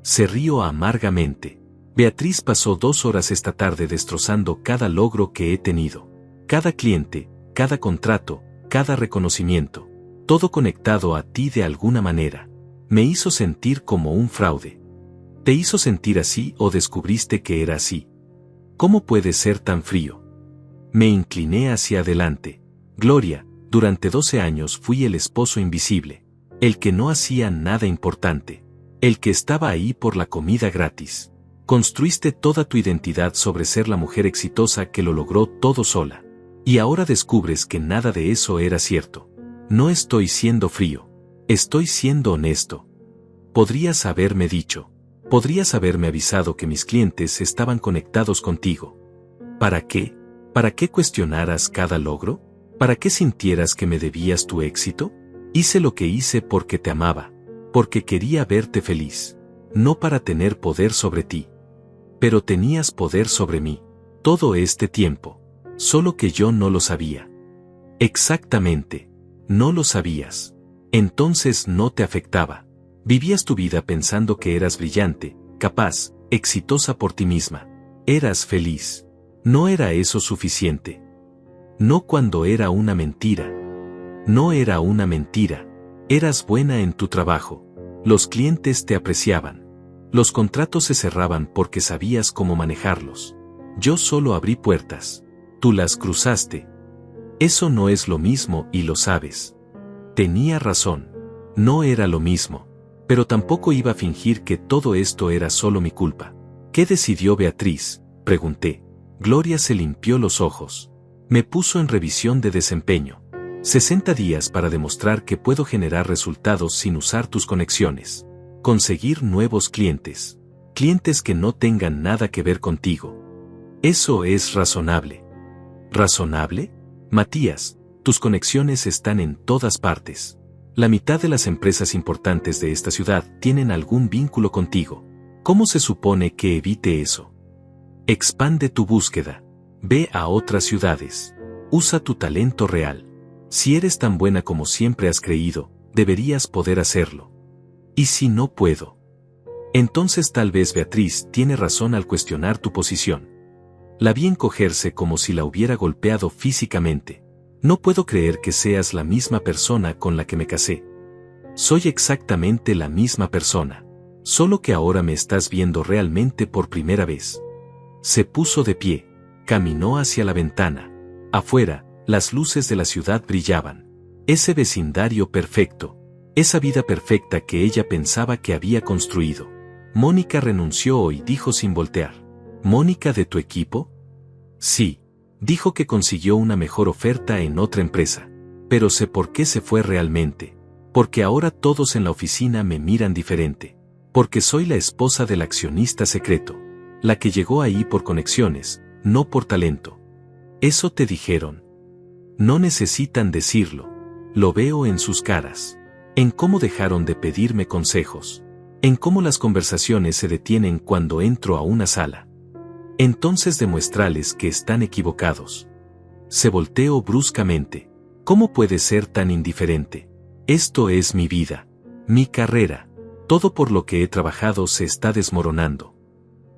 Se rió amargamente. «Beatriz pasó 2 horas esta tarde destrozando cada logro que he tenido. Cada cliente, cada contrato, cada reconocimiento. Todo conectado a ti de alguna manera. Me hizo sentir como un fraude». «¿Te hizo sentir así o descubriste que era así? ¿Cómo puedes ser tan frío?». Me incliné hacia adelante. «Gloria, durante 12 años fui el esposo invisible. El que no hacía nada importante. El que estaba ahí por la comida gratis. Construiste toda tu identidad sobre ser la mujer exitosa que lo logró todo sola. Y ahora descubres que nada de eso era cierto. No estoy siendo frío. Estoy siendo honesto. Podrías haberme dicho. Podrías haberme avisado que mis clientes estaban conectados contigo. ¿Para qué? ¿Para qué cuestionaras cada logro? ¿Para qué sintieras que me debías tu éxito? Hice lo que hice porque te amaba. Porque quería verte feliz. No para tener poder sobre ti. Pero tenías poder sobre mí. Todo este tiempo. Solo que yo no lo sabía». «Exactamente. No lo sabías. Entonces no te afectaba. Vivías tu vida pensando que eras brillante, capaz, exitosa por ti misma. Eras feliz. ¿No era eso suficiente? No cuando era una mentira. No era una mentira. Eras buena en tu trabajo. Los clientes te apreciaban. Los contratos se cerraban porque sabías cómo manejarlos. Yo solo abrí puertas. Tú las cruzaste. Eso no es lo mismo y lo sabes». Tenía razón. No era lo mismo. Pero tampoco iba a fingir que todo esto era solo mi culpa. «¿Qué decidió Beatriz?», pregunté. Gloria se limpió los ojos. Me puso en revisión de desempeño. 60 días para demostrar que puedo generar resultados sin usar tus conexiones. Conseguir nuevos clientes. Clientes que no tengan nada que ver contigo. Eso es razonable. ¿Razonable? Matías, tus conexiones están en todas partes. La mitad de las empresas importantes de esta ciudad tienen algún vínculo contigo. ¿Cómo se supone que evite eso? Expande tu búsqueda. Ve a otras ciudades. Usa tu talento real. Si eres tan buena como siempre has creído, deberías poder hacerlo. ¿Y si no puedo? Entonces tal vez Beatriz tiene razón al cuestionar tu posición. La vi encogerse como si la hubiera golpeado físicamente. No puedo creer que seas la misma persona con la que me casé. Soy exactamente la misma persona. Solo que ahora me estás viendo realmente por primera vez. Se puso de pie. Caminó hacia la ventana. Afuera, las luces de la ciudad brillaban. Ese vecindario perfecto. Esa vida perfecta que ella pensaba que había construido. Mónica renunció hoy, dijo sin voltear. ¿Mónica de tu equipo? Sí. Dijo que consiguió una mejor oferta en otra empresa. Pero sé por qué se fue realmente. Porque ahora todos en la oficina me miran diferente. Porque soy la esposa del accionista secreto. La que llegó ahí por conexiones, no por talento. ¿Eso te dijeron? No necesitan decirlo. Lo veo en sus caras. En cómo dejaron de pedirme consejos. En cómo las conversaciones se detienen cuando entro a una sala. Entonces demuéstrales que están equivocados. Se volteó bruscamente. ¿Cómo puede ser tan indiferente? Esto es mi vida. Mi carrera. Todo por lo que he trabajado se está desmoronando.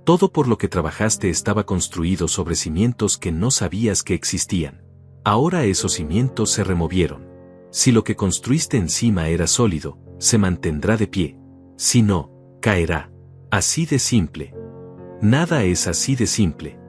Todo por lo que trabajaste estaba construido sobre cimientos que no sabías que existían. Ahora esos cimientos se removieron. Si lo que construiste encima era sólido, se mantendrá de pie. Si no, caerá. Así de simple. Nada es así de simple.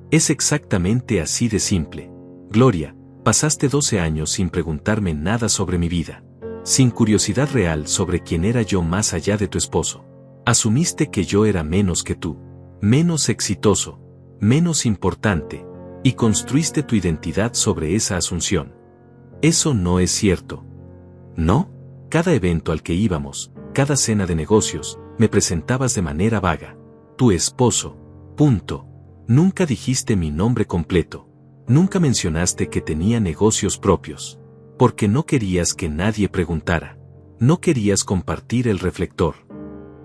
Es exactamente así de simple. Gloria, pasaste 12 años sin preguntarme nada sobre mi vida. Sin curiosidad real sobre quién era yo más allá de tu esposo. Asumiste que yo era menos que tú. Menos exitoso, menos importante, y construiste tu identidad sobre esa asunción. Eso no es cierto. ¿No? Cada evento al que íbamos, cada cena de negocios, me presentabas de manera vaga. Tu esposo. Punto. Nunca dijiste mi nombre completo. Nunca mencionaste que tenía negocios propios. Porque no querías que nadie preguntara. No querías compartir el reflector.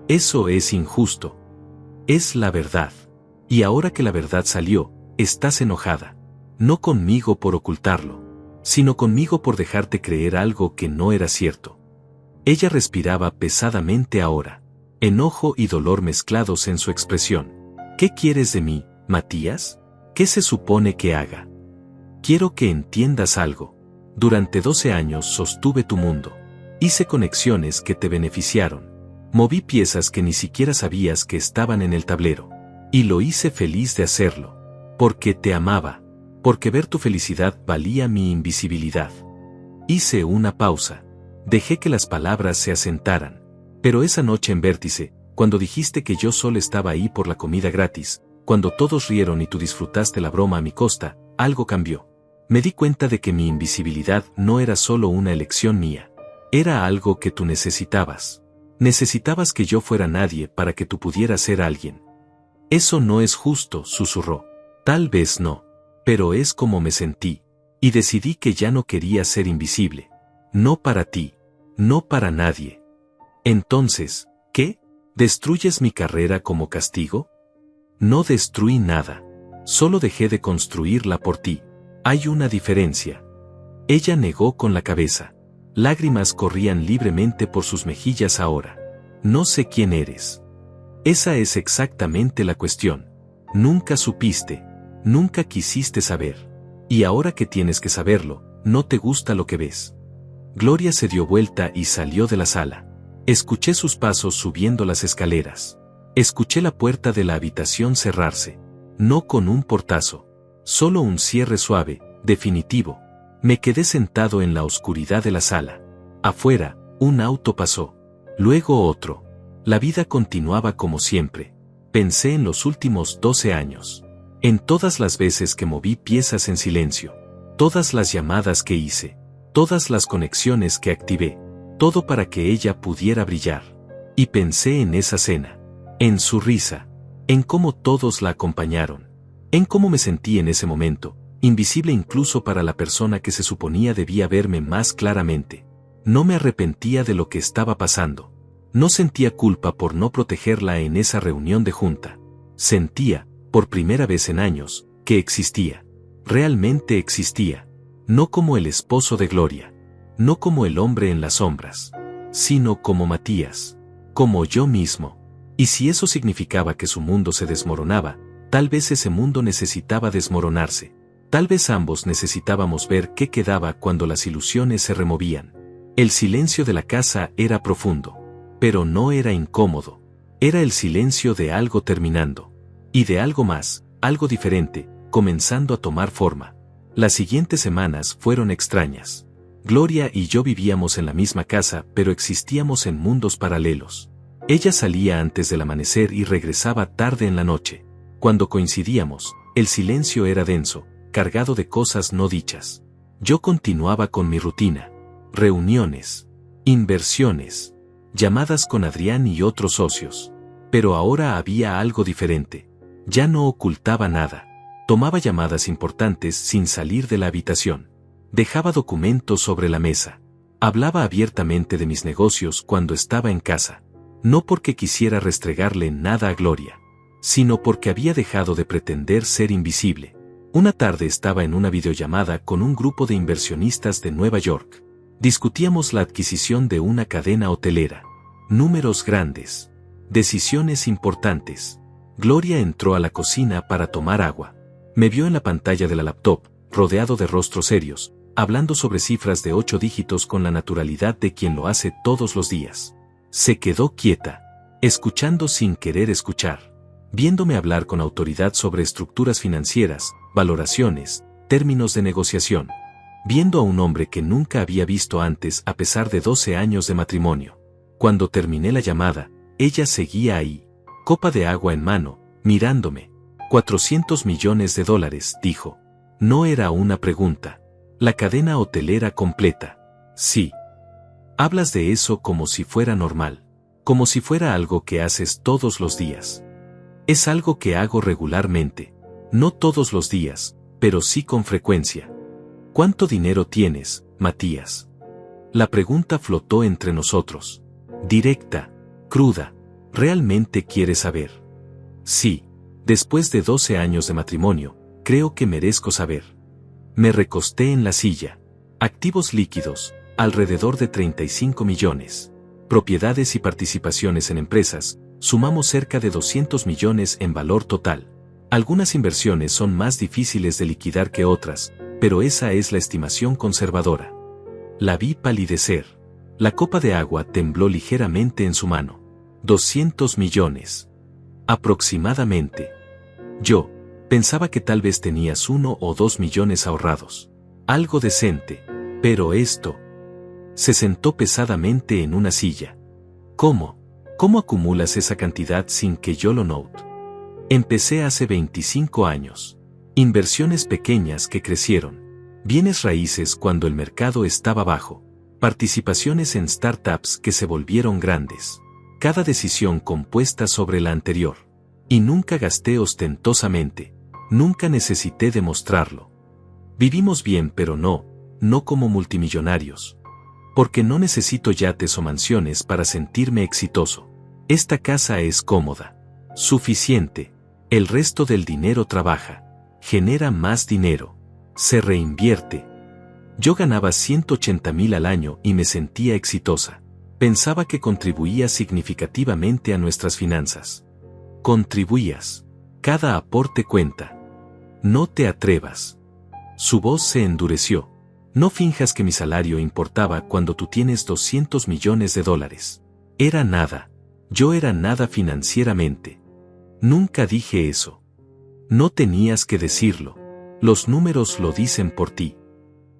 Eso es injusto. Es la verdad. Y ahora que la verdad salió, estás enojada. No conmigo por ocultarlo, sino conmigo por dejarte creer algo que no era cierto. Ella respiraba pesadamente ahora. Enojo y dolor mezclados en su expresión. ¿Qué quieres de mí, Matías? ¿Qué se supone que haga? Quiero que entiendas algo. Durante 12 años sostuve tu mundo. Hice conexiones que te beneficiaron. Moví piezas que ni siquiera sabías que estaban en el tablero. Y lo hice feliz de hacerlo. Porque te amaba. Porque ver tu felicidad valía mi invisibilidad. Hice una pausa. Dejé que las palabras se asentaran. Pero esa noche en Vértice, cuando dijiste que yo solo estaba ahí por la comida gratis, cuando todos rieron y tú disfrutaste la broma a mi costa, algo cambió. Me di cuenta de que mi invisibilidad no era solo una elección mía. Era algo que tú necesitabas. Necesitabas que yo fuera nadie para que tú pudieras ser alguien. Eso no es justo, susurró. Tal vez no. Pero es como me sentí. Y decidí que ya no quería ser invisible. No para ti. No para nadie. Entonces, ¿qué? ¿Destruyes mi carrera como castigo? No destruí nada. Solo dejé de construirla por ti. Hay una diferencia. Ella negó con la cabeza. Lágrimas corrían libremente por sus mejillas ahora. No sé quién eres. Esa es exactamente la cuestión. Nunca supiste. Nunca quisiste saber. Y ahora que tienes que saberlo, no te gusta lo que ves. Gloria se dio vuelta y salió de la sala. Escuché sus pasos subiendo las escaleras. Escuché la puerta de la habitación cerrarse. No con un portazo. Solo un cierre suave, definitivo. Me quedé sentado en la oscuridad de la sala. Afuera, un auto pasó. Luego otro. La vida continuaba como siempre. Pensé en los últimos 12 años. En todas las veces que moví piezas en silencio. Todas las llamadas que hice. Todas las conexiones que activé. Todo para que ella pudiera brillar. Y pensé en esa cena. En su risa. En cómo todos la acompañaron. En cómo me sentí en ese momento. Invisible incluso para la persona que se suponía debía verme más claramente. No me arrepentía de lo que estaba pasando. No sentía culpa por no protegerla en esa reunión de junta. Sentía, por primera vez en años, que existía. Realmente existía. No como el esposo de Gloria. No como el hombre en las sombras. Sino como Matías. Como yo mismo. Y si eso significaba que su mundo se desmoronaba, tal vez ese mundo necesitaba desmoronarse. Tal vez ambos necesitábamos ver qué quedaba cuando las ilusiones se removían. El silencio de la casa era profundo. Pero no era incómodo. Era el silencio de algo terminando. Y de algo más, algo diferente, comenzando a tomar forma. Las siguientes semanas fueron extrañas. Gloria y yo vivíamos en la misma casa, pero existíamos en mundos paralelos. Ella salía antes del amanecer y regresaba tarde en la noche. Cuando coincidíamos, el silencio era denso, cargado de cosas no dichas. Yo continuaba con mi rutina. Reuniones. Inversiones. Llamadas con Adrián y otros socios. Pero ahora había algo diferente. Ya no ocultaba nada. Tomaba llamadas importantes sin salir de la habitación. Dejaba documentos sobre la mesa. Hablaba abiertamente de mis negocios cuando estaba en casa. No porque quisiera restregarle nada a Gloria, sino porque había dejado de pretender ser invisible. Una tarde estaba en una videollamada con un grupo de inversionistas de Nueva York. Discutíamos la adquisición de una cadena hotelera. Números grandes. Decisiones importantes. Gloria entró a la cocina para tomar agua. Me vio en la pantalla de la laptop, rodeado de rostros serios, hablando sobre cifras de 8 dígitos con la naturalidad de quien lo hace todos los días. Se quedó quieta, escuchando sin querer escuchar, viéndome hablar con autoridad sobre estructuras financieras, valoraciones, términos de negociación, viendo a un hombre que nunca había visto antes a pesar de 12 años de matrimonio. Cuando terminé la llamada, ella seguía ahí, copa de agua en mano, mirándome. 400 millones de dólares, dijo. No era una pregunta. La cadena hotelera completa. Sí. Hablas de eso como si fuera normal. Como si fuera algo que haces todos los días. Es algo que hago regularmente. No todos los días, pero sí con frecuencia. ¿Cuánto dinero tienes, Matías? La pregunta flotó entre nosotros. Directa, cruda. ¿Realmente quieres saber? Sí. Después de 12 años de matrimonio, creo que merezco saber. Me recosté en la silla. Activos líquidos, alrededor de 35 millones. Propiedades y participaciones en empresas, sumamos cerca de 200 millones en valor total. Algunas inversiones son más difíciles de liquidar que otras, pero esa es la estimación conservadora. La vi palidecer. La copa de agua tembló ligeramente en su mano. 200 millones. Aproximadamente. Yo pensaba que tal vez tenías 1 o 2 millones ahorrados. Algo decente. Pero esto. Se sentó pesadamente en una silla. ¿Cómo? ¿Cómo acumulas esa cantidad sin que yo lo note? Empecé hace 25 años. Inversiones pequeñas que crecieron. Bienes raíces cuando el mercado estaba bajo. Participaciones en startups que se volvieron grandes. Cada decisión compuesta sobre la anterior. Y nunca gasté ostentosamente. Nunca necesité demostrarlo. Vivimos bien pero no como multimillonarios. Porque no necesito yates o mansiones para sentirme exitoso. Esta casa es cómoda. Suficiente. El resto del dinero trabaja. Genera más dinero. Se reinvierte. Yo ganaba 180,000 al año y me sentía exitosa. Pensaba que contribuía significativamente a nuestras finanzas. Contribuías. Cada aporte cuenta. No te atrevas. Su voz se endureció. No finjas que mi salario importaba cuando tú tienes 200 millones de dólares. Era nada. Yo era nada financieramente. Nunca dije eso. No tenías que decirlo. Los números lo dicen por ti.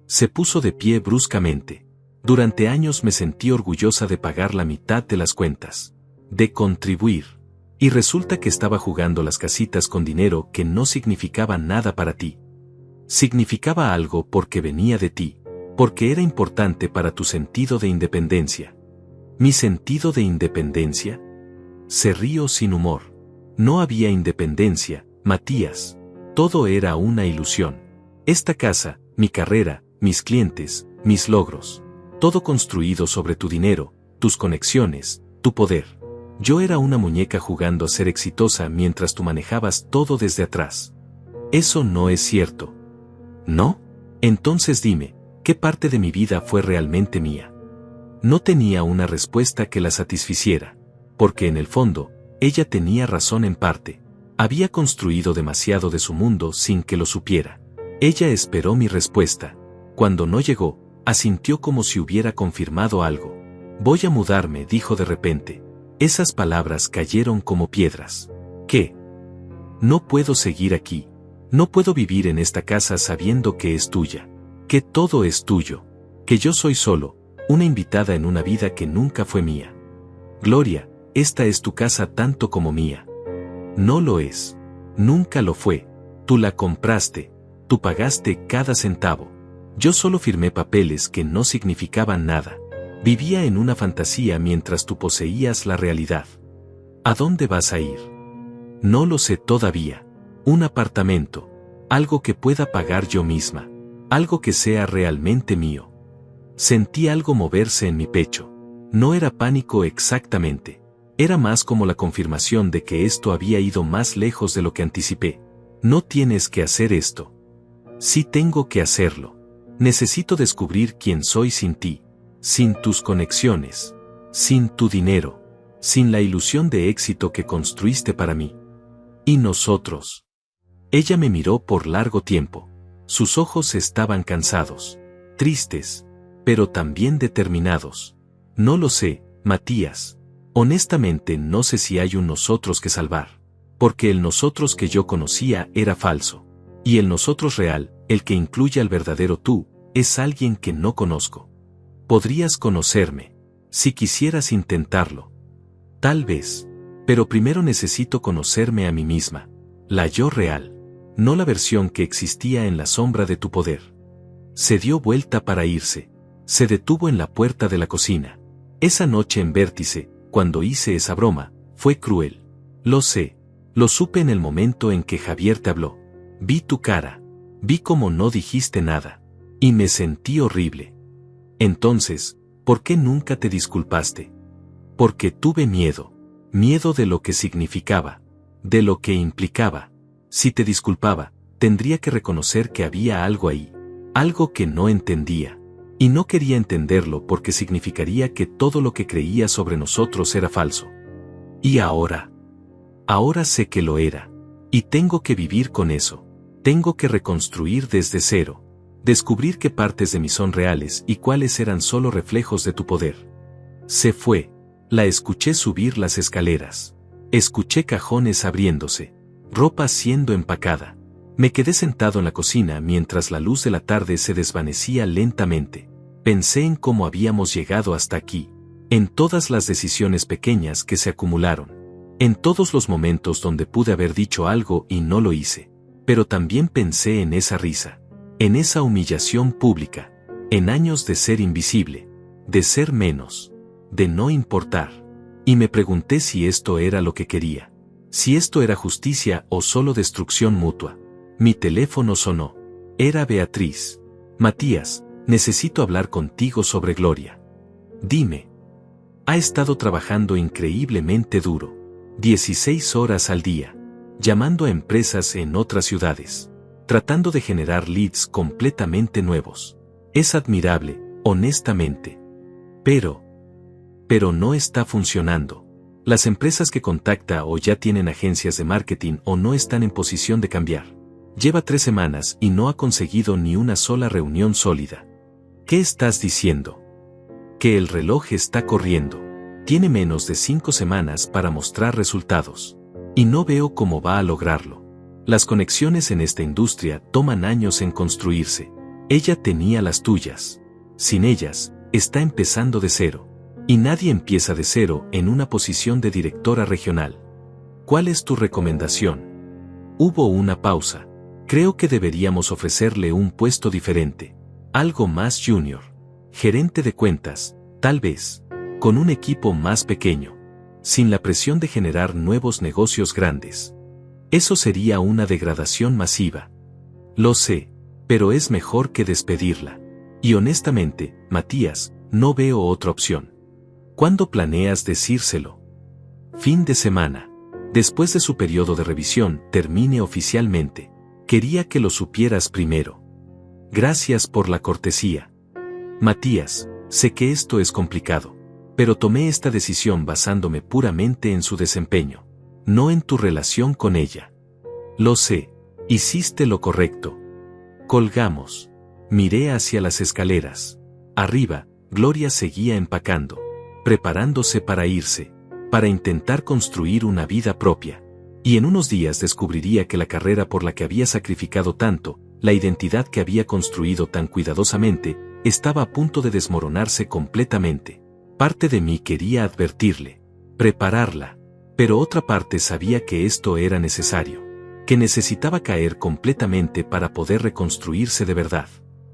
Se puso de pie bruscamente. Durante años me sentí orgullosa de pagar la mitad de las cuentas. De contribuir. Y resulta que estaba jugando las casitas con dinero que no significaba nada para ti. Significaba algo porque venía de ti, porque era importante para tu sentido de independencia. ¿Mi sentido de independencia? Se rió sin humor. No había independencia, Matías. Todo era una ilusión. Esta casa, mi carrera, mis clientes, mis logros. Todo construido sobre tu dinero, tus conexiones, tu poder. Yo era una muñeca jugando a ser exitosa mientras tú manejabas todo desde atrás. Eso no es cierto. ¿No? Entonces dime, ¿qué parte de mi vida fue realmente mía? No tenía una respuesta que la satisficiera, porque en el fondo, ella tenía razón en parte. Había construido demasiado de su mundo sin que lo supiera. Ella esperó mi respuesta. Cuando no llegó, asintió como si hubiera confirmado algo. Voy a mudarme, dijo de repente. Esas palabras cayeron como piedras. ¿Qué? No puedo seguir aquí. No puedo vivir en esta casa sabiendo que es tuya. Que todo es tuyo. Que yo soy solo, una invitada en una vida que nunca fue mía. Gloria, esta es tu casa tanto como mía. No lo es. Nunca lo fue. Tú la compraste. Tú pagaste cada centavo. Yo solo firmé papeles que no significaban nada. Vivía en una fantasía mientras tú poseías la realidad. ¿A dónde vas a ir? No lo sé todavía. Un apartamento. Algo que pueda pagar yo misma. Algo que sea realmente mío. Sentí algo moverse en mi pecho. No era pánico exactamente. Era más como la confirmación de que esto había ido más lejos de lo que anticipé. No tienes que hacer esto. Sí tengo que hacerlo. Necesito descubrir quién soy sin ti. Sin tus conexiones. Sin tu dinero. Sin la ilusión de éxito que construiste para mí. ¿Y nosotros? Ella me miró por largo tiempo. Sus ojos estaban cansados, tristes, pero también determinados. No lo sé, Matías. Honestamente no sé si hay un nosotros que salvar. Porque el nosotros que yo conocía era falso. Y el nosotros real, el que incluye al verdadero tú, es alguien que no conozco. Podrías conocerme, si quisieras intentarlo. Tal vez. Pero primero necesito conocerme a mí misma. La yo real. No la versión que existía en la sombra de tu poder. Se dio vuelta para irse. Se detuvo en la puerta de la cocina. Esa noche en Vértice, cuando hice esa broma, fue cruel. Lo sé. Lo supe en el momento en que Javier te habló. Vi tu cara. Vi cómo no dijiste nada. Y me sentí horrible. Entonces, ¿por qué nunca te disculpaste? Porque tuve miedo. Miedo de lo que significaba. De lo que implicaba. Si te disculpaba, tendría que reconocer que había algo ahí. Algo que no entendía. Y no quería entenderlo porque significaría que todo lo que creía sobre nosotros era falso. Y ahora. Ahora sé que lo era. Y tengo que vivir con eso. Tengo que reconstruir desde cero. Descubrir qué partes de mí son reales y cuáles eran solo reflejos de tu poder. Se fue. La escuché subir las escaleras. Escuché cajones abriéndose. Ropa siendo empacada. Me quedé sentado en la cocina mientras la luz de la tarde se desvanecía lentamente. Pensé en cómo habíamos llegado hasta aquí. En todas las decisiones pequeñas que se acumularon. En todos los momentos donde pude haber dicho algo y no lo hice. Pero también pensé en esa risa. En esa humillación pública. En años de ser invisible. De ser menos. De no importar. Y me pregunté si esto era lo que quería. Si esto era justicia o solo destrucción mutua. Mi teléfono sonó. Era Beatriz. Matías, necesito hablar contigo sobre Gloria. Dime. Ha estado trabajando increíblemente duro. 16 horas al día. Llamando a empresas en otras ciudades. Tratando de generar leads completamente nuevos. Es admirable, honestamente. Pero no está funcionando. Las empresas que contacta o ya tienen agencias de marketing o no están en posición de cambiar. Lleva 3 semanas y no ha conseguido ni una sola reunión sólida. ¿Qué estás diciendo? Que el reloj está corriendo. Tiene menos de 5 semanas para mostrar resultados. Y no veo cómo va a lograrlo. Las conexiones en esta industria toman años en construirse. Ella tenía las tuyas. Sin ellas, está empezando de cero. Y nadie empieza de cero en una posición de directora regional. ¿Cuál es tu recomendación? Hubo una pausa. Creo que deberíamos ofrecerle un puesto diferente. Algo más junior. Gerente de cuentas, tal vez. Con un equipo más pequeño. Sin la presión de generar nuevos negocios grandes. Eso sería una degradación masiva. Lo sé, pero es mejor que despedirla. Y honestamente, Matías, no veo otra opción. ¿Cuándo planeas decírselo? Fin de semana. Después de su periodo de revisión, termine oficialmente. Quería que lo supieras primero. Gracias por la cortesía. Matías, sé que esto es complicado. Pero tomé esta decisión basándome puramente en su desempeño. No en tu relación con ella. Lo sé. Hiciste lo correcto. Colgamos. Miré hacia las escaleras. Arriba, Gloria seguía empacando. Preparándose para irse. Para intentar construir una vida propia. Y en unos días descubriría que la carrera por la que había sacrificado tanto, la identidad que había construido tan cuidadosamente, estaba a punto de desmoronarse completamente. Parte de mí quería advertirle. Prepararla. Pero otra parte sabía que esto era necesario. Que necesitaba caer completamente para poder reconstruirse de verdad.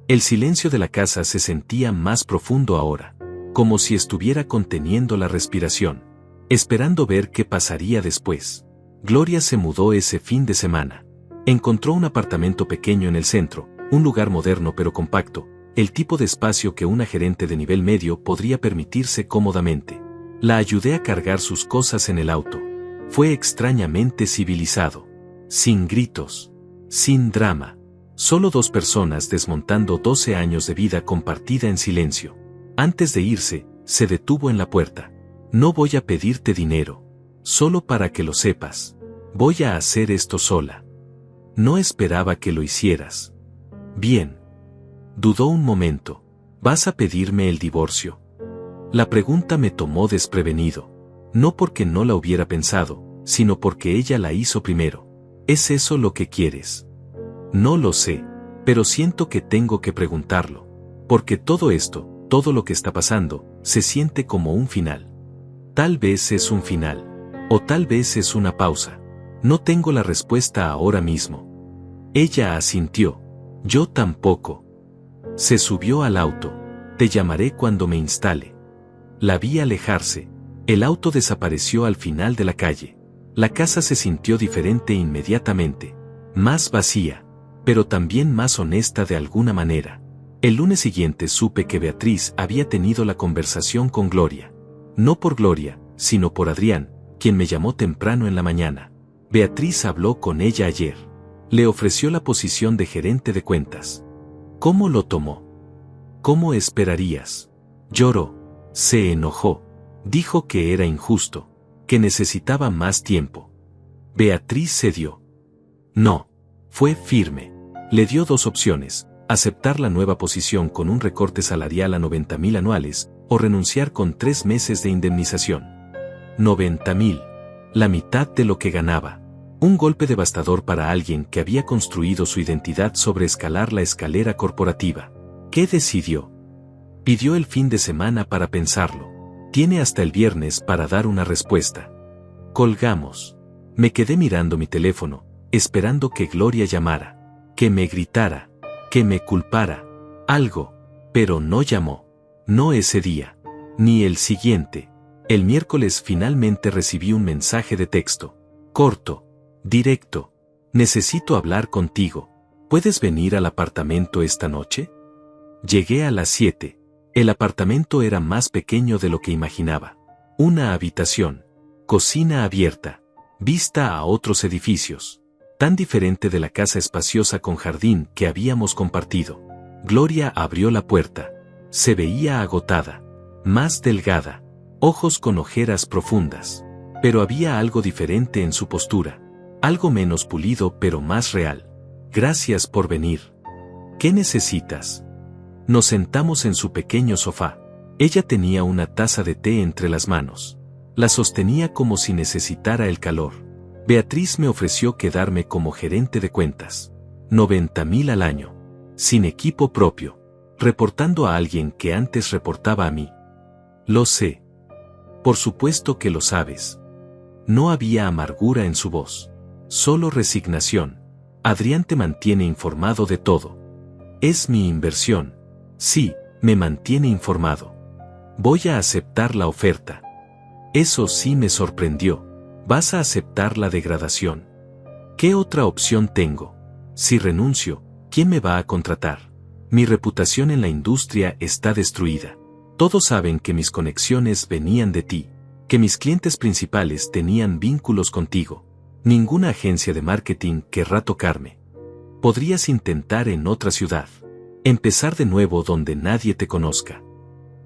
El silencio de la casa se sentía más profundo ahora. Como si estuviera conteniendo la respiración. Esperando ver qué pasaría después. Gloria se mudó ese fin de semana. Encontró un apartamento pequeño en el centro, un lugar moderno pero compacto, el tipo de espacio que una gerente de nivel medio podría permitirse cómodamente. La ayudé a cargar sus cosas en el auto. Fue extrañamente civilizado. Sin gritos. Sin drama. Solo 2 personas desmontando 12 años de vida compartida en silencio. Antes de irse, se detuvo en la puerta. No voy a pedirte dinero. Solo para que lo sepas. Voy a hacer esto sola. No esperaba que lo hicieras. Bien. Dudó un momento. ¿Vas a pedirme el divorcio? La pregunta me tomó desprevenido. No porque no la hubiera pensado, sino porque ella la hizo primero. ¿Es eso lo que quieres? No lo sé, pero siento que tengo que preguntarlo. Porque todo esto, todo lo que está pasando, se siente como un final. Tal vez es un final. O tal vez es una pausa. No tengo la respuesta ahora mismo. Ella asintió. Yo tampoco. Se subió al auto. Te llamaré cuando me instale. La vi alejarse. El auto desapareció al final de la calle. La casa se sintió diferente inmediatamente. Más vacía, pero también más honesta de alguna manera. El lunes siguiente supe que Beatriz había tenido la conversación con Gloria. No por Gloria, sino por Adrián, quien me llamó temprano en la mañana. Beatriz habló con ella ayer. Le ofreció la posición de gerente de cuentas. ¿Cómo lo tomó? ¿Cómo esperarías? Lloró. Se enojó. Dijo que era injusto, que necesitaba más tiempo. Beatriz cedió. No. Fue firme. Le dio dos opciones: aceptar la nueva posición con un recorte salarial a 90.000 anuales, o renunciar con 3 meses de indemnización. 90.000. La mitad de lo que ganaba. Un golpe devastador para alguien que había construido su identidad sobre escalar la escalera corporativa. ¿Qué decidió? Pidió el fin de semana para pensarlo. Tiene hasta el viernes para dar una respuesta. Colgamos. Me quedé mirando mi teléfono, esperando que Gloria llamara, que me gritara, que me culpara, algo, pero no llamó. No ese día, ni el siguiente. El miércoles finalmente recibí un mensaje de texto, corto, directo. Necesito hablar contigo. ¿Puedes venir al apartamento esta noche? Llegué a las 7. El apartamento era más pequeño de lo que imaginaba. Una habitación, cocina abierta, vista a otros edificios. Tan diferente de la casa espaciosa con jardín que habíamos compartido. Gloria abrió la puerta. Se veía agotada, más delgada, ojos con ojeras profundas. Pero había algo diferente en su postura. Algo menos pulido pero más real. Gracias por venir. ¿Qué necesitas? Nos sentamos en su pequeño sofá. Ella tenía una taza de té entre las manos. La sostenía como si necesitara el calor. Beatriz me ofreció quedarme como gerente de cuentas. 90.000 al año. Sin equipo propio. Reportando a alguien que antes reportaba a mí. Lo sé. Por supuesto que lo sabes. No había amargura en su voz. Solo resignación. Adrián te mantiene informado de todo. Es mi inversión. Sí, me mantiene informado. Voy a aceptar la oferta. Eso sí me sorprendió. ¿Vas a aceptar la degradación? ¿Qué otra opción tengo? Si renuncio, ¿quién me va a contratar? Mi reputación en la industria está destruida. Todos saben que mis conexiones venían de ti, que mis clientes principales tenían vínculos contigo. Ninguna agencia de marketing querrá tocarme. Podrías intentar en otra ciudad. Empezar de nuevo donde nadie te conozca.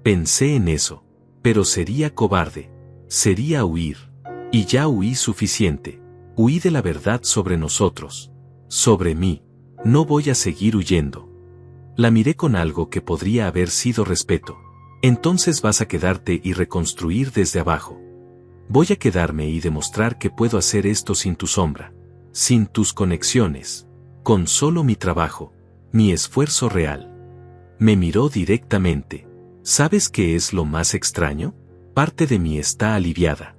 Pensé en eso, pero sería cobarde. Sería huir. Y ya huí suficiente. Huí de la verdad sobre nosotros. Sobre mí. No voy a seguir huyendo. La miré con algo que podría haber sido respeto. Entonces vas a quedarte y reconstruir desde abajo. Voy a quedarme y demostrar que puedo hacer esto sin tu sombra. Sin tus conexiones. Con solo mi trabajo. Mi esfuerzo real. Me miró directamente. ¿Sabes qué es lo más extraño? Parte de mí está aliviada.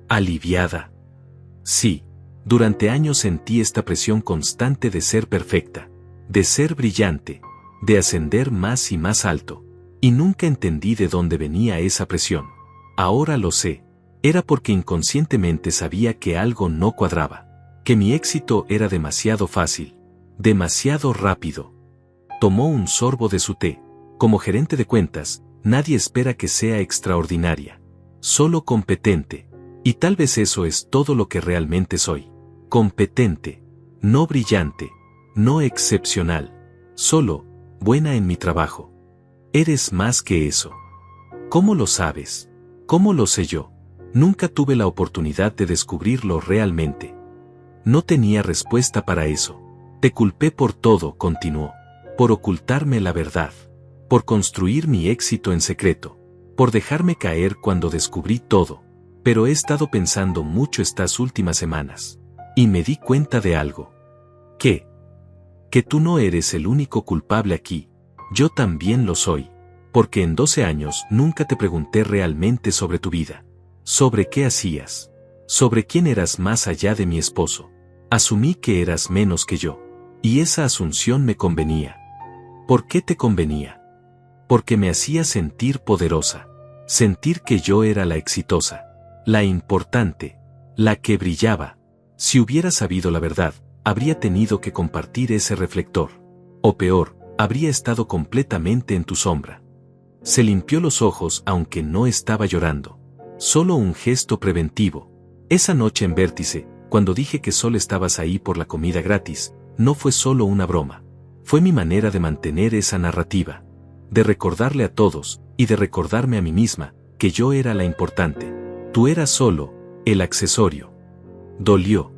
¿Aliviada? Sí. Durante años sentí esta presión constante de ser perfecta, de ser brillante, de ascender más y más alto. Y nunca entendí de dónde venía esa presión. Ahora lo sé. Era porque inconscientemente sabía que algo no cuadraba. Que mi éxito era demasiado fácil. Demasiado rápido. Tomó un sorbo de su té. Como gerente de cuentas, nadie espera que sea extraordinaria. Solo competente. Y tal vez eso es todo lo que realmente soy. Competente. No brillante. No excepcional. Solo, buena en mi trabajo. Eres más que eso. ¿Cómo lo sabes? ¿Cómo lo sé yo? Nunca tuve la oportunidad de descubrirlo realmente. No tenía respuesta para eso. Te culpé por todo, continuó. Por ocultarme la verdad. Por construir mi éxito en secreto. Por dejarme caer cuando descubrí todo. Pero he estado pensando mucho estas últimas semanas. Y me di cuenta de algo. ¿Qué? Que tú no eres el único culpable aquí. Yo también lo soy. Porque en 12 años nunca te pregunté realmente sobre tu vida. Sobre qué hacías. Sobre quién eras más allá de mi esposo. Asumí que eras menos que yo. Y esa asunción me convenía. ¿Por qué te convenía? Porque me hacía sentir poderosa. Sentir que yo era la exitosa. La importante. La que brillaba. Si hubiera sabido la verdad, habría tenido que compartir ese reflector. O peor, habría estado completamente en tu sombra. Se limpió los ojos aunque no estaba llorando. Solo un gesto preventivo. Esa noche en Vértice, cuando dije que solo estabas ahí por la comida gratis, no fue solo una broma. Fue mi manera de mantener esa narrativa. De recordarle a todos, y de recordarme a mí misma, que yo era la importante. Tú eras solo el accesorio. Dolió.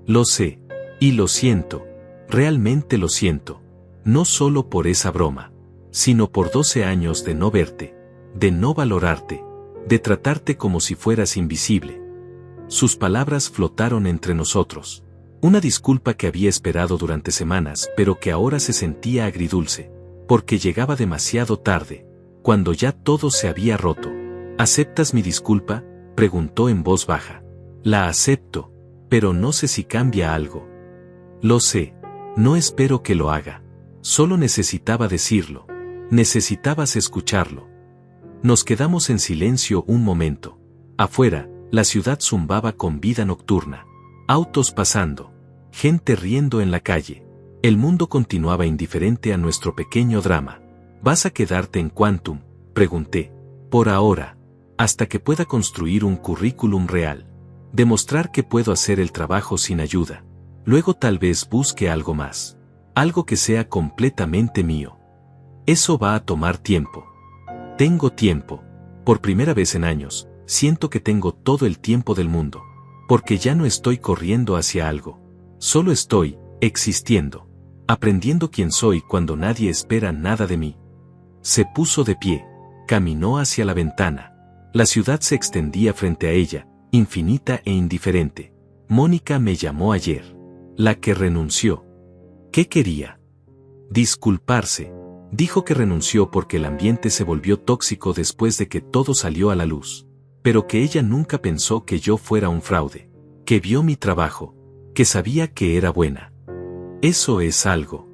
Lo sé. Y lo siento. Realmente lo siento. No solo por esa broma, sino por 12 años de no verte, de no valorarte, de tratarte como si fueras invisible. Sus palabras flotaron entre nosotros. Una disculpa que había esperado durante semanas, pero que ahora se sentía agridulce, porque llegaba demasiado tarde, cuando ya todo se había roto. ¿Aceptas mi disculpa?, preguntó en voz baja. La acepto, pero no sé si cambia algo. Lo sé, no espero que lo haga. Solo necesitaba decirlo. Necesitabas escucharlo. Nos quedamos en silencio un momento. Afuera, la ciudad zumbaba con vida nocturna. Autos pasando. Gente riendo en la calle. El mundo continuaba indiferente a nuestro pequeño drama. ¿Vas a quedarte en Quantum?, pregunté. Por ahora. Hasta que pueda construir un currículum real. Demostrar que puedo hacer el trabajo sin ayuda. Luego tal vez busque algo más. Algo que sea completamente mío. Eso va a tomar tiempo. Tengo tiempo. Por primera vez en años, siento que tengo todo el tiempo del mundo. Porque ya no estoy corriendo hacia algo. Solo estoy existiendo. Aprendiendo quién soy cuando nadie espera nada de mí. Se puso de pie. Caminó hacia la ventana. La ciudad se extendía frente a ella, infinita e indiferente. Mónica me llamó ayer. La que renunció. ¿Qué quería? Disculparse. Dijo que renunció porque el ambiente se volvió tóxico después de que todo salió a la luz. Pero que ella nunca pensó que yo fuera un fraude. Que vio mi trabajo. Que sabía que era buena. Eso es algo.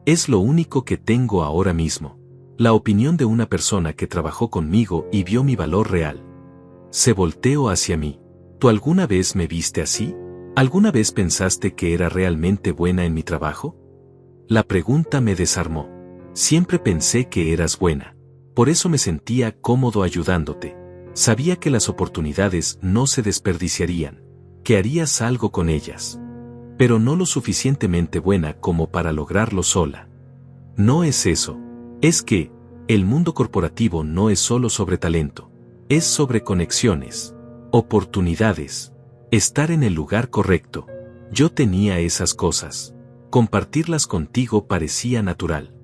Es lo único que tengo ahora mismo. La opinión de una persona que trabajó conmigo y vio mi valor real. Se volteó hacia mí. ¿Tú alguna vez me viste así? ¿Alguna vez pensaste que era realmente buena en mi trabajo? La pregunta me desarmó. Siempre pensé que eras buena. Por eso me sentía cómodo ayudándote. Sabía que las oportunidades no se desperdiciarían. Que harías algo con ellas. Pero no lo suficientemente buena como para lograrlo sola. No es eso. Es que, el mundo corporativo no es solo sobre talento. Es sobre conexiones. Oportunidades. Estar en el lugar correcto. Yo tenía esas cosas. Compartirlas contigo parecía natural.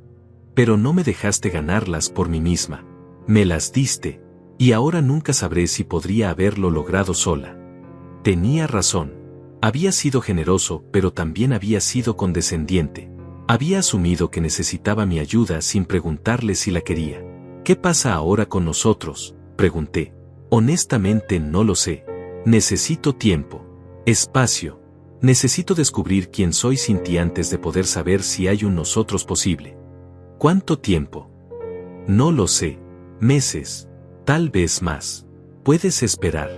Pero no me dejaste ganarlas por mí misma. Me las diste. Y ahora nunca sabré si podría haberlo logrado sola. Tenía razón. Había sido generoso, pero también había sido condescendiente. Había asumido que necesitaba mi ayuda sin preguntarle si la quería. ¿Qué pasa ahora con nosotros?, pregunté. Honestamente no lo sé. Necesito tiempo. Espacio. Necesito descubrir quién soy sin ti antes de poder saber si hay un nosotros posible. ¿Cuánto tiempo? No lo sé. Meses. Tal vez más. ¿Puedes esperar?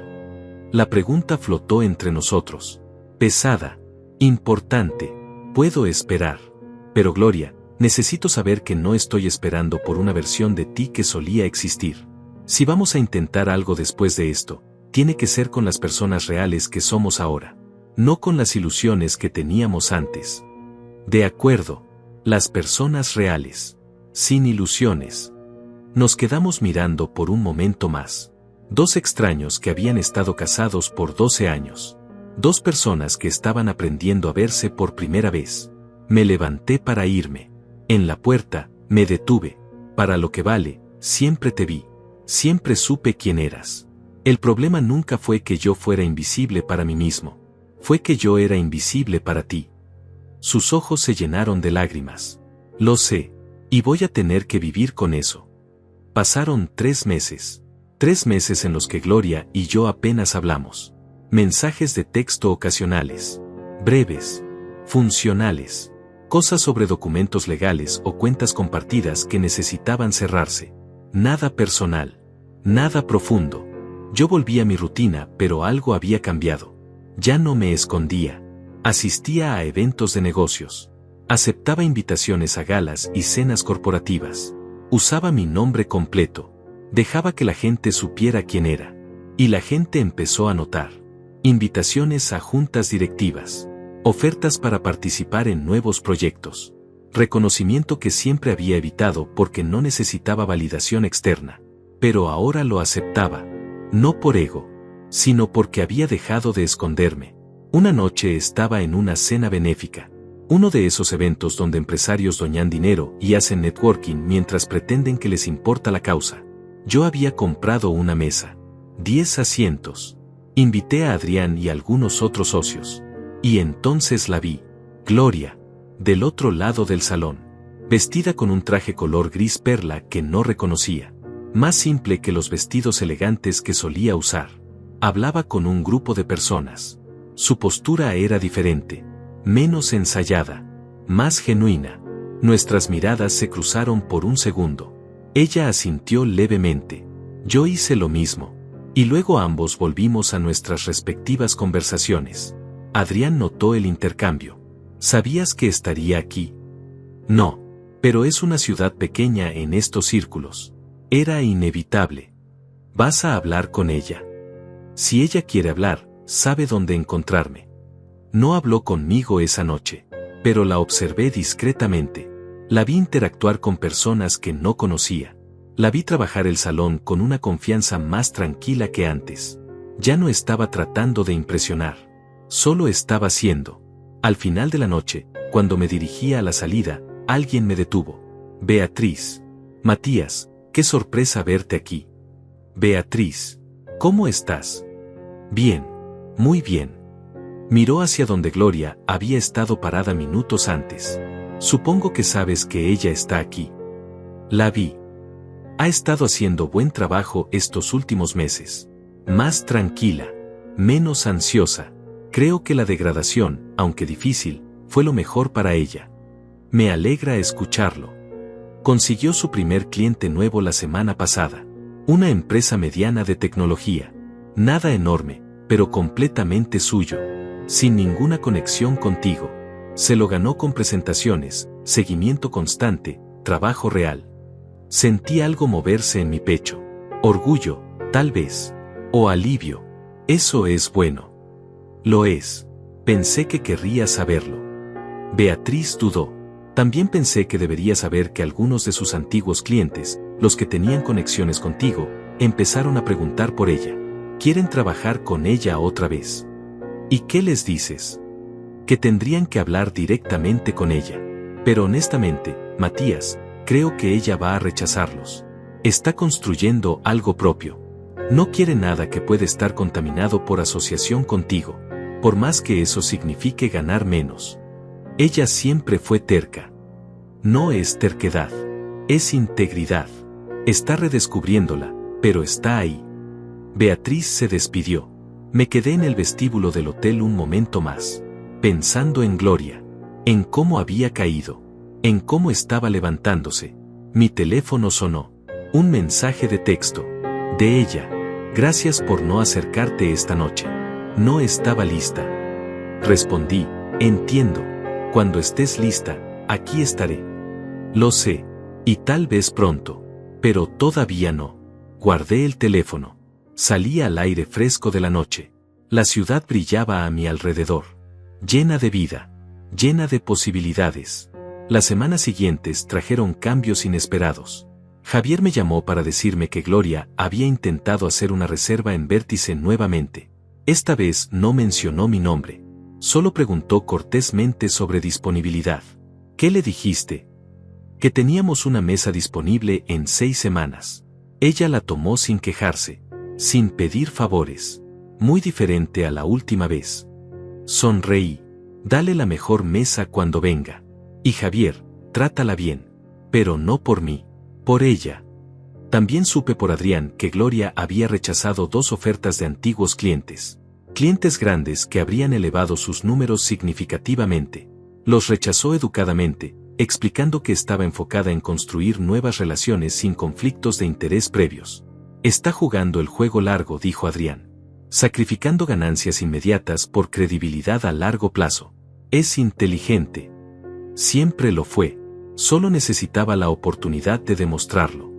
La pregunta flotó entre nosotros. Pesada. Importante. Puedo esperar. Pero Gloria, necesito saber que no estoy esperando por una versión de ti que solía existir. Si vamos a intentar algo después de esto, tiene que ser con las personas reales que somos ahora. No con las ilusiones que teníamos antes. De acuerdo. Las personas reales. Sin ilusiones. Nos quedamos mirando por un momento más. Dos extraños que habían estado casados por 12 años. 2 personas que estaban aprendiendo a verse por primera vez. Me levanté para irme. En la puerta, me detuve. Para lo que vale, siempre te vi. Siempre supe quién eras. El problema nunca fue que yo fuera invisible para mí mismo. Fue que yo era invisible para ti. Sus ojos se llenaron de lágrimas. Lo sé. Y voy a tener que vivir con eso. Pasaron 3 meses. 3 meses en los que Gloria y yo apenas hablamos. Mensajes de texto ocasionales. Breves. Funcionales. Cosas sobre documentos legales o cuentas compartidas que necesitaban cerrarse. Nada personal. Nada profundo. Yo volví a mi rutina, pero algo había cambiado. Ya no me escondía. Asistía a eventos de negocios. Aceptaba invitaciones a galas y cenas corporativas. Usaba mi nombre completo. Dejaba que la gente supiera quién era. Y la gente empezó a notar. Invitaciones a juntas directivas. Ofertas para participar en nuevos proyectos. Reconocimiento que siempre había evitado porque no necesitaba validación externa. Pero ahora lo aceptaba. No por ego, sino porque había dejado de esconderme. Una noche estaba en una cena benéfica. Uno de esos eventos donde empresarios doñan dinero y hacen networking mientras pretenden que les importa la causa. Yo había comprado una mesa. 10 asientos. Invité a Adrián y a algunos otros socios. Y entonces la vi. Gloria. Del otro lado del salón. Vestida con un traje color gris perla que no reconocía. Más simple que los vestidos elegantes que solía usar. Hablaba con un grupo de personas. Su postura era diferente. Menos ensayada. Más genuina. Nuestras miradas se cruzaron por un segundo. Ella asintió levemente. Yo hice lo mismo. Y luego ambos volvimos a nuestras respectivas conversaciones. Adrián notó el intercambio. ¿Sabías que estaría aquí? No. Pero es una ciudad pequeña en estos círculos. Era inevitable. ¿Vas a hablar con ella? Si ella quiere hablar, sabe dónde encontrarme. No habló conmigo esa noche, pero la observé discretamente. La vi interactuar con personas que no conocía. La vi trabajar el salón con una confianza más tranquila que antes. Ya no estaba tratando de impresionar. Solo estaba siendo. Al final de la noche, cuando me dirigía a la salida, alguien me detuvo. Beatriz. Matías, qué sorpresa verte aquí. Beatriz. ¿Cómo estás? Bien. Muy bien. Miró hacia donde Gloria había estado parada minutos antes. Supongo que sabes que ella está aquí. La vi. Ha estado haciendo buen trabajo estos últimos meses. Más tranquila. Menos ansiosa. Creo que la degradación, aunque difícil, fue lo mejor para ella. Me alegra escucharlo. Consiguió su primer cliente nuevo la semana pasada. Una empresa mediana de tecnología. Nada enorme, pero completamente suyo. Sin ninguna conexión contigo. Se lo ganó con presentaciones, seguimiento constante, trabajo real. Sentí algo moverse en mi pecho. Orgullo, tal vez. O alivio. Eso es bueno. Lo es. Pensé que querría saberlo. Beatriz dudó. También pensé que debería saber que algunos de sus antiguos clientes, los que tenían conexiones contigo, empezaron a preguntar por ella. Quieren trabajar con ella otra vez. ¿Y qué les dices? Que tendrían que hablar directamente con ella. Pero honestamente, Matías, creo que ella va a rechazarlos. Está construyendo algo propio. No quiere nada que pueda estar contaminado por asociación contigo, por más que eso signifique ganar menos. Ella siempre fue terca. No es terquedad. Es integridad. Está redescubriéndola, pero está ahí. Beatriz se despidió. Me quedé en el vestíbulo del hotel un momento más, pensando en Gloria, en cómo había caído, en cómo estaba levantándose. Mi teléfono sonó. Un mensaje de texto. De ella. Gracias por no acercarte esta noche. No estaba lista. Respondí, entiendo. Cuando estés lista, aquí estaré. Lo sé. Y tal vez pronto. Pero todavía no. Guardé el teléfono. Salí al aire fresco de la noche. La ciudad brillaba a mi alrededor. Llena de vida. Llena de posibilidades. Las semanas siguientes trajeron cambios inesperados. Javier me llamó para decirme que Gloria había intentado hacer una reserva en Vértice nuevamente. Esta vez no mencionó mi nombre. Solo preguntó cortésmente sobre disponibilidad. ¿Qué le dijiste? Que teníamos una mesa disponible en 6 semanas. Ella la tomó sin quejarse, sin pedir favores. Muy diferente a la última vez. Sonreí. Dale la mejor mesa cuando venga. Y Javier, trátala bien. Pero no por mí, por ella. También supe por Adrián que Gloria había rechazado 2 ofertas de antiguos clientes. Clientes grandes que habrían elevado sus números significativamente. Los rechazó educadamente, explicando que estaba enfocada en construir nuevas relaciones sin conflictos de interés previos. Está jugando el juego largo, dijo Adrián. Sacrificando ganancias inmediatas por credibilidad a largo plazo. Es inteligente. Siempre lo fue. Solo necesitaba la oportunidad de demostrarlo.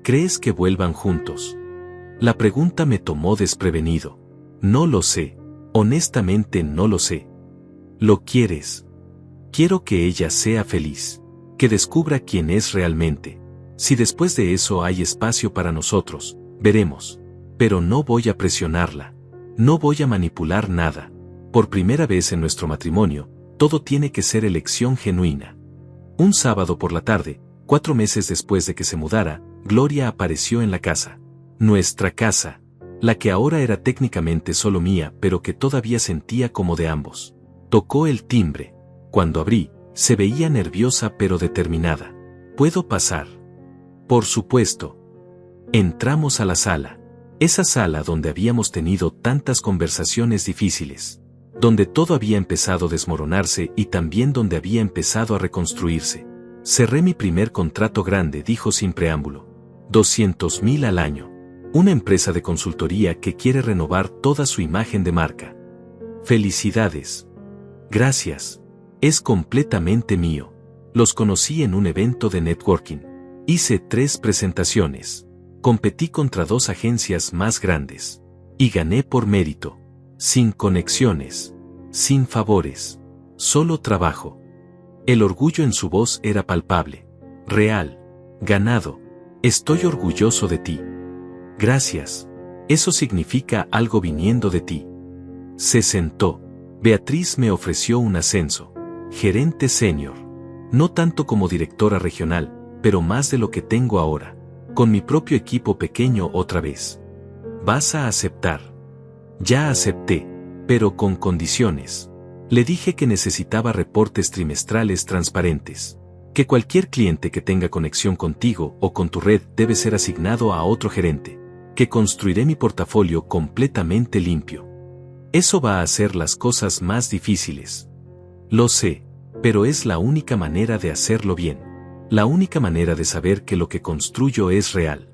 ¿Crees que vuelvan juntos? La pregunta me tomó desprevenido. No lo sé. Honestamente no lo sé. ¿Lo quieres? Quiero que ella sea feliz. Que descubra quién es realmente. Si después de eso hay espacio para nosotros, veremos. Pero no voy a presionarla. No voy a manipular nada. Por primera vez en nuestro matrimonio, todo tiene que ser elección genuina. Un sábado por la tarde, 4 meses después de que se mudara, Gloria apareció en la casa. Nuestra casa. La que ahora era técnicamente solo mía, pero que todavía sentía como de ambos. Tocó el timbre. Cuando abrí, se veía nerviosa pero determinada. ¿Puedo pasar? Por supuesto. Entramos a la sala. Esa sala donde habíamos tenido tantas conversaciones difíciles. Donde todo había empezado a desmoronarse y también donde había empezado a reconstruirse. Cerré mi primer contrato grande, dijo sin preámbulo. 200,000 al año. Una empresa de consultoría que quiere renovar toda su imagen de marca. Felicidades. Gracias. Es completamente mío. Los conocí en un evento de networking. Hice 3 presentaciones. Competí contra 2 agencias más grandes. Y gané por mérito. Sin conexiones. Sin favores. Solo trabajo. El orgullo en su voz era palpable. Real. Ganado. Estoy orgulloso de ti. Gracias. Eso significa algo viniendo de ti. Se sentó. Beatriz me ofreció un ascenso. Gerente senior. No tanto como directora regional, pero más de lo que tengo ahora. Con mi propio equipo pequeño otra vez. ¿Vas a aceptar? Ya acepté, pero con condiciones. Le dije que necesitaba reportes trimestrales transparentes. Que cualquier cliente que tenga conexión contigo o con tu red debe ser asignado a otro gerente. Que construiré mi portafolio completamente limpio. Eso va a hacer las cosas más difíciles. Lo sé, pero es la única manera de hacerlo bien. La única manera de saber que lo que construyo es real.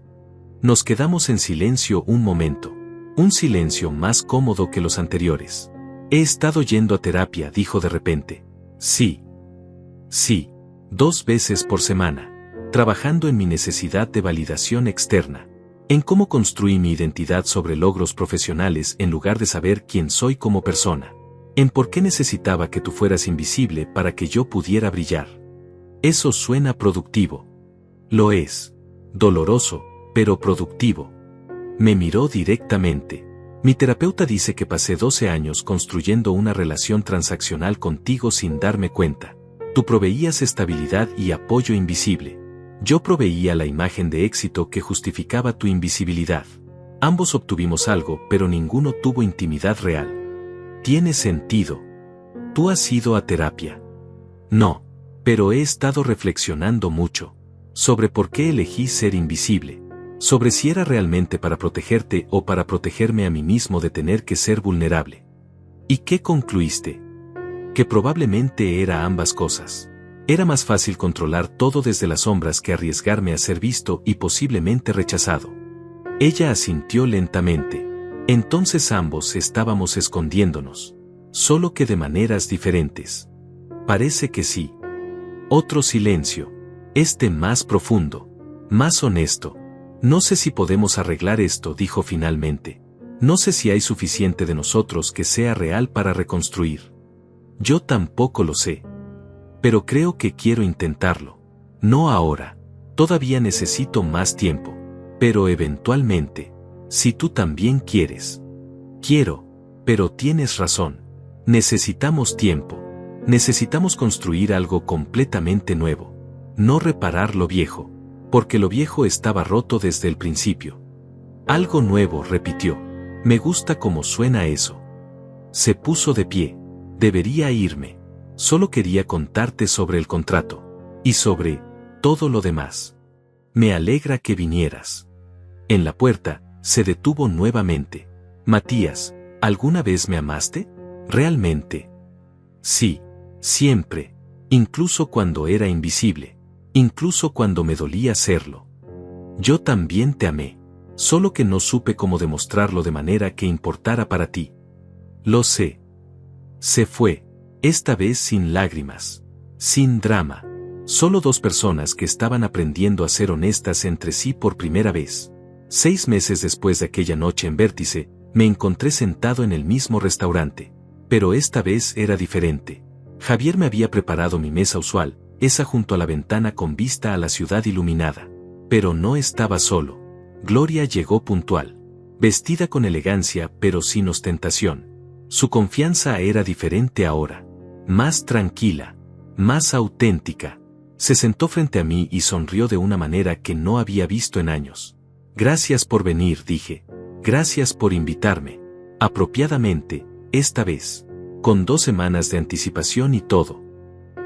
Nos quedamos en silencio un momento. Un silencio más cómodo que los anteriores. He estado yendo a terapia, dijo de repente. Sí. Sí. 2 veces por semana. Trabajando en mi necesidad de validación externa. En cómo construí mi identidad sobre logros profesionales en lugar de saber quién soy como persona. En por qué necesitaba que tú fueras invisible para que yo pudiera brillar. Eso suena productivo. Lo es. Doloroso, pero productivo. Me miró directamente. Mi terapeuta dice que pasé 12 años construyendo una relación transaccional contigo sin darme cuenta. Tú proveías estabilidad y apoyo invisible. Yo proveía la imagen de éxito que justificaba tu invisibilidad. Ambos obtuvimos algo, pero ninguno tuvo intimidad real. Tiene sentido. ¿Tú has ido a terapia? No, pero he estado reflexionando mucho. Sobre por qué elegí ser invisible. Sobre si era realmente para protegerte o para protegerme a mí mismo de tener que ser vulnerable. ¿Y qué concluiste? Que probablemente era ambas cosas. Era más fácil controlar todo desde las sombras que arriesgarme a ser visto y posiblemente rechazado. Ella asintió lentamente. Entonces ambos estábamos escondiéndonos. Solo que de maneras diferentes. Parece que sí. Otro silencio. Este más profundo. Más honesto. No sé si podemos arreglar esto, dijo finalmente. No sé si hay suficiente de nosotros que sea real para reconstruir. Yo tampoco lo sé. Pero creo que quiero intentarlo. No ahora. Todavía necesito más tiempo. Pero eventualmente. Si tú también quieres. Quiero. Pero tienes razón. Necesitamos tiempo. Necesitamos construir algo completamente nuevo. No reparar lo viejo, porque lo viejo estaba roto desde el principio. Algo nuevo, repitió. Me gusta cómo suena eso. Se puso de pie. Debería irme. Solo quería contarte sobre el contrato. Y sobre todo lo demás. Me alegra que vinieras. En la puerta, se detuvo nuevamente. Matías, ¿alguna vez me amaste? ¿Realmente? Sí, siempre. Incluso cuando era invisible. Incluso cuando me dolía serlo. Yo también te amé. Solo que no supe cómo demostrarlo de manera que importara para ti. Lo sé. Se fue, esta vez sin lágrimas. Sin drama. Solo dos personas que estaban aprendiendo a ser honestas entre sí por primera vez. 6 meses después de aquella noche en Vértice, me encontré sentado en el mismo restaurante. Pero esta vez era diferente. Javier me había preparado mi mesa usual, esa junto a la ventana con vista a la ciudad iluminada. Pero no estaba solo. Gloria llegó puntual. Vestida con elegancia pero sin ostentación. Su confianza era diferente ahora. Más tranquila. Más auténtica. Se sentó frente a mí y sonrió de una manera que no había visto en años. Gracias por venir, dije. Gracias por invitarme. Apropiadamente, esta vez. Con 2 semanas de anticipación y todo.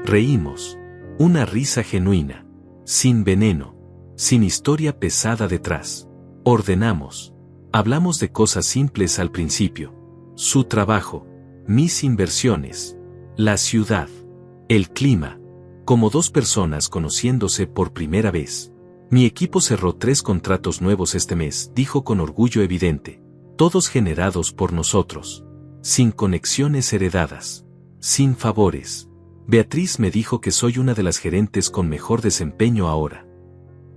Reímos. Una risa genuina. Sin veneno. Sin historia pesada detrás. Ordenamos. Hablamos de cosas simples al principio. Su trabajo. Mis inversiones. La ciudad. El clima. Como 2 personas conociéndose por primera vez. Mi equipo cerró 3 contratos nuevos este mes, dijo con orgullo evidente. Todos generados por nosotros. Sin conexiones heredadas. Sin favores. Beatriz me dijo que soy una de las gerentes con mejor desempeño ahora.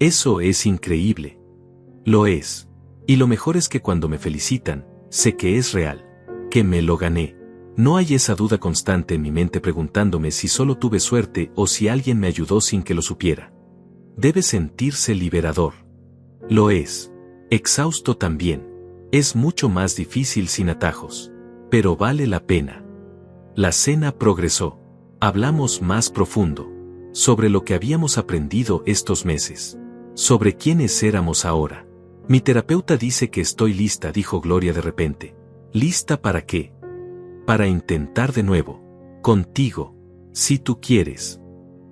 Eso es increíble. Lo es. Y lo mejor es que cuando me felicitan, sé que es real. Que me lo gané. No hay esa duda constante en mi mente preguntándome si solo tuve suerte o si alguien me ayudó sin que lo supiera. Debe sentirse liberador. Lo es. Exhausto también. Es mucho más difícil sin atajos. Pero vale la pena. La cena progresó. Hablamos más profundo. Sobre lo que habíamos aprendido estos meses. Sobre quiénes éramos ahora. Mi terapeuta dice que estoy lista, dijo Gloria de repente. ¿Lista para qué? Para intentar de nuevo. Contigo. Si tú quieres.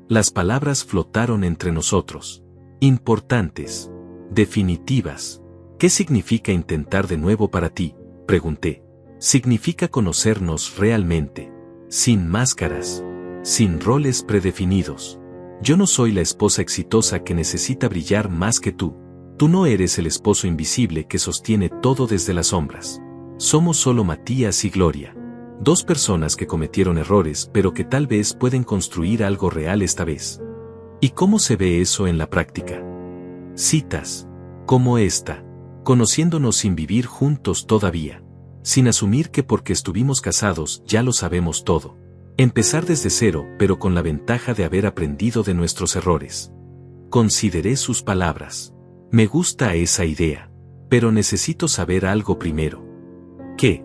Las palabras flotaron entre nosotros. Importantes. Definitivas. ¿Qué significa intentar de nuevo para ti? Pregunté. Significa conocernos realmente. Sin máscaras. Sin roles predefinidos. Yo no soy la esposa exitosa que necesita brillar más que tú. Tú no eres el esposo invisible que sostiene todo desde las sombras. Somos solo Matías y Gloria. 2 personas que cometieron errores pero que tal vez pueden construir algo real esta vez. ¿Y cómo se ve eso en la práctica? Citas. Como esta. Conociéndonos sin vivir juntos todavía. Sin asumir que porque estuvimos casados ya lo sabemos todo. Empezar desde cero pero con la ventaja de haber aprendido de nuestros errores. Consideré sus palabras. Me gusta esa idea. Pero necesito saber algo primero. ¿Qué?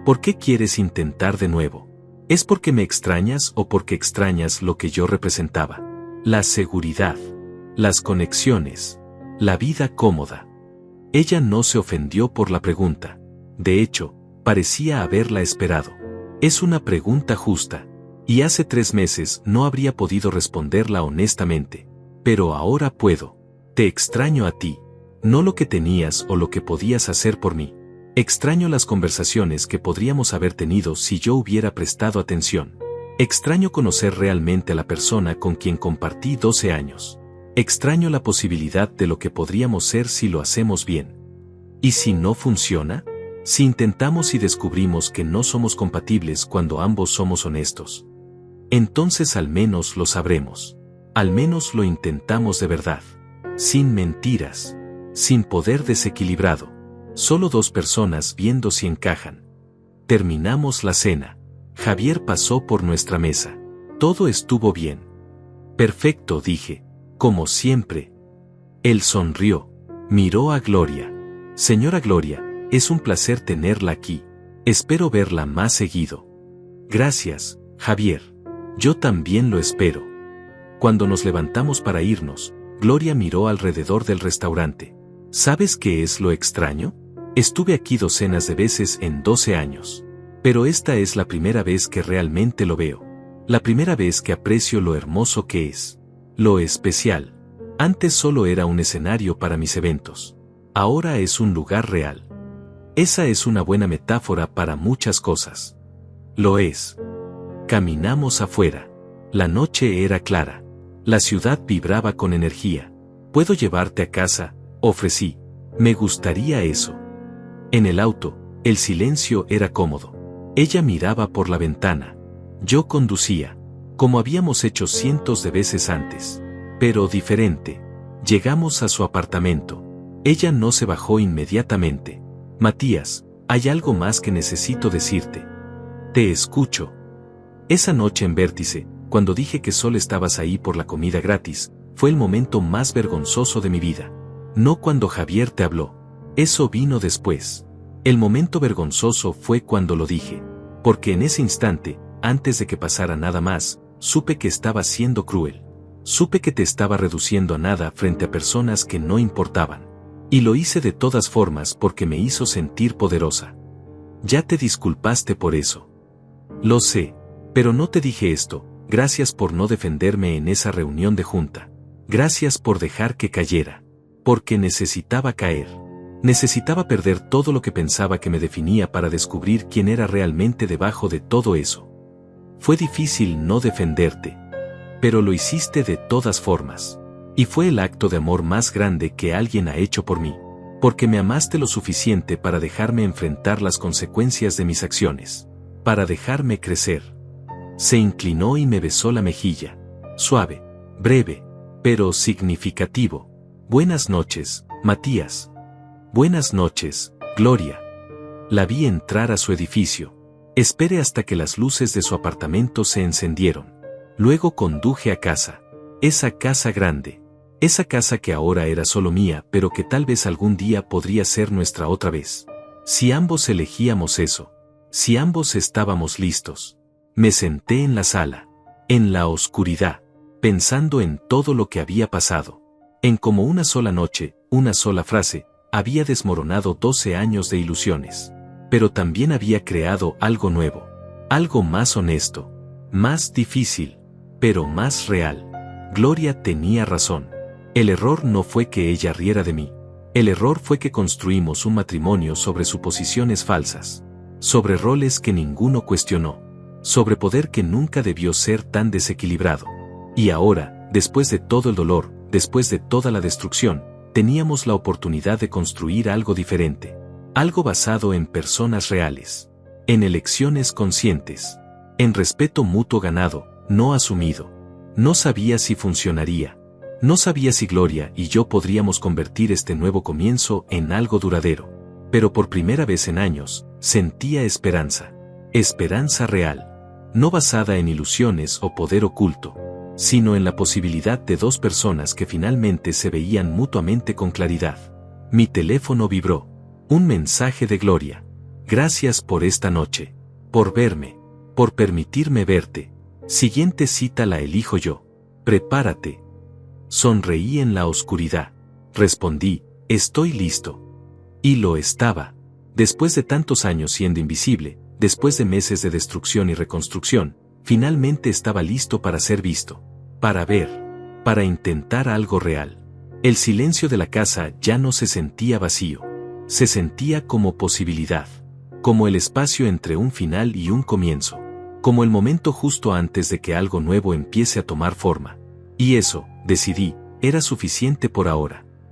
¿Por qué quieres intentar de nuevo? ¿Es porque me extrañas o porque extrañas lo que yo representaba? La seguridad. Las conexiones. La vida cómoda. Ella no se ofendió por la pregunta. De hecho, parecía haberla esperado. Es una pregunta justa. Y hace 3 meses no habría podido responderla honestamente. Pero ahora puedo. Te extraño a ti. No lo que tenías o lo que podías hacer por mí. Extraño las conversaciones que podríamos haber tenido si yo hubiera prestado atención. Extraño conocer realmente a la persona con quien compartí 12 años. Extraño la posibilidad de lo que podríamos ser si lo hacemos bien. ¿Y si no funciona? Si intentamos y descubrimos que no somos compatibles cuando ambos somos honestos. Entonces al menos lo sabremos. Al menos lo intentamos de verdad. Sin mentiras. Sin poder desequilibrado. Solo 2 personas viendo si encajan. Terminamos la cena. Javier pasó por nuestra mesa. Todo estuvo bien. Perfecto, dije. Como siempre. Él sonrió. Miró a Gloria. Señora Gloria, es un placer tenerla aquí. Espero verla más seguido. Gracias, Javier. Yo también lo espero. Cuando nos levantamos para irnos, Gloria miró alrededor del restaurante. ¿Sabes qué es lo extraño? Estuve aquí docenas de veces en 12 años. Pero esta es la primera vez que realmente lo veo. La primera vez que aprecio lo hermoso que es. Lo especial. Antes solo era un escenario para mis eventos. Ahora es un lugar real. Esa es una buena metáfora para muchas cosas. Lo es. Caminamos afuera. La noche era clara. La ciudad vibraba con energía. ¿Puedo llevarte a casa?, ofrecí. Me gustaría eso. En el auto, el silencio era cómodo. Ella miraba por la ventana. Yo conducía, como habíamos hecho cientos de veces antes. Pero diferente. Llegamos a su apartamento. Ella no se bajó inmediatamente. Matías, hay algo más que necesito decirte. Te escucho. Esa noche en Vértice, cuando dije que solo estabas ahí por la comida gratis, fue el momento más vergonzoso de mi vida. No cuando Javier te habló. Eso vino después. El momento vergonzoso fue cuando lo dije. Porque en ese instante, antes de que pasara nada más, supe que estaba siendo cruel. Supe que te estaba reduciendo a nada frente a personas que no importaban. Y lo hice de todas formas porque me hizo sentir poderosa. Ya te disculpaste por eso. Lo sé, pero no te dije esto. Gracias por no defenderme en esa reunión de junta. Gracias por dejar que cayera. Porque necesitaba caer. Necesitaba perder todo lo que pensaba que me definía para descubrir quién era realmente debajo de todo eso. Fue difícil no defenderte. Pero lo hiciste de todas formas. Y fue el acto de amor más grande que alguien ha hecho por mí. Porque me amaste lo suficiente para dejarme enfrentar las consecuencias de mis acciones. Para dejarme crecer. Se inclinó y me besó la mejilla. Suave, breve, pero significativo. Buenas noches, Matías. Buenas noches, Gloria. La vi entrar a su edificio. Esperé hasta que las luces de su apartamento se encendieron. Luego conduje a casa. Esa casa grande. Esa casa que ahora era solo mía, pero que tal vez algún día podría ser nuestra otra vez. Si ambos elegíamos eso. Si ambos estábamos listos. Me senté en la sala. En la oscuridad. Pensando en todo lo que había pasado. En cómo una sola noche, una sola frase, había desmoronado 12 años de ilusiones. Pero también había creado algo nuevo. Algo más honesto. Más difícil. Pero más real. Gloria tenía razón. El error no fue que ella riera de mí. El error fue que construimos un matrimonio sobre suposiciones falsas. Sobre roles que ninguno cuestionó. Sobre poder que nunca debió ser tan desequilibrado. Y ahora, después de todo el dolor, después de toda la destrucción, teníamos la oportunidad de construir algo diferente. Algo basado en personas reales. En elecciones conscientes. En respeto mutuo ganado, no asumido. No sabía si funcionaría. No sabía si Gloria y yo podríamos convertir este nuevo comienzo en algo duradero. Pero por primera vez en años, sentía esperanza. Esperanza real. No basada en ilusiones o poder oculto, sino en la posibilidad de dos personas que finalmente se veían mutuamente con claridad. Mi teléfono vibró. Un mensaje de Gloria. Gracias por esta noche. Por verme. Por permitirme verte. Siguiente cita la elijo yo. Prepárate. Sonreí en la oscuridad. Respondí, estoy listo. Y lo estaba. Después de tantos años siendo invisible, después de meses de destrucción y reconstrucción, finalmente estaba listo para ser visto. Para ver. Para intentar algo real. El silencio de la casa ya no se sentía vacío. Se sentía como posibilidad. Como el espacio entre un final y un comienzo. Como el momento justo antes de que algo nuevo empiece a tomar forma. Y eso, decidí, era suficiente por ahora.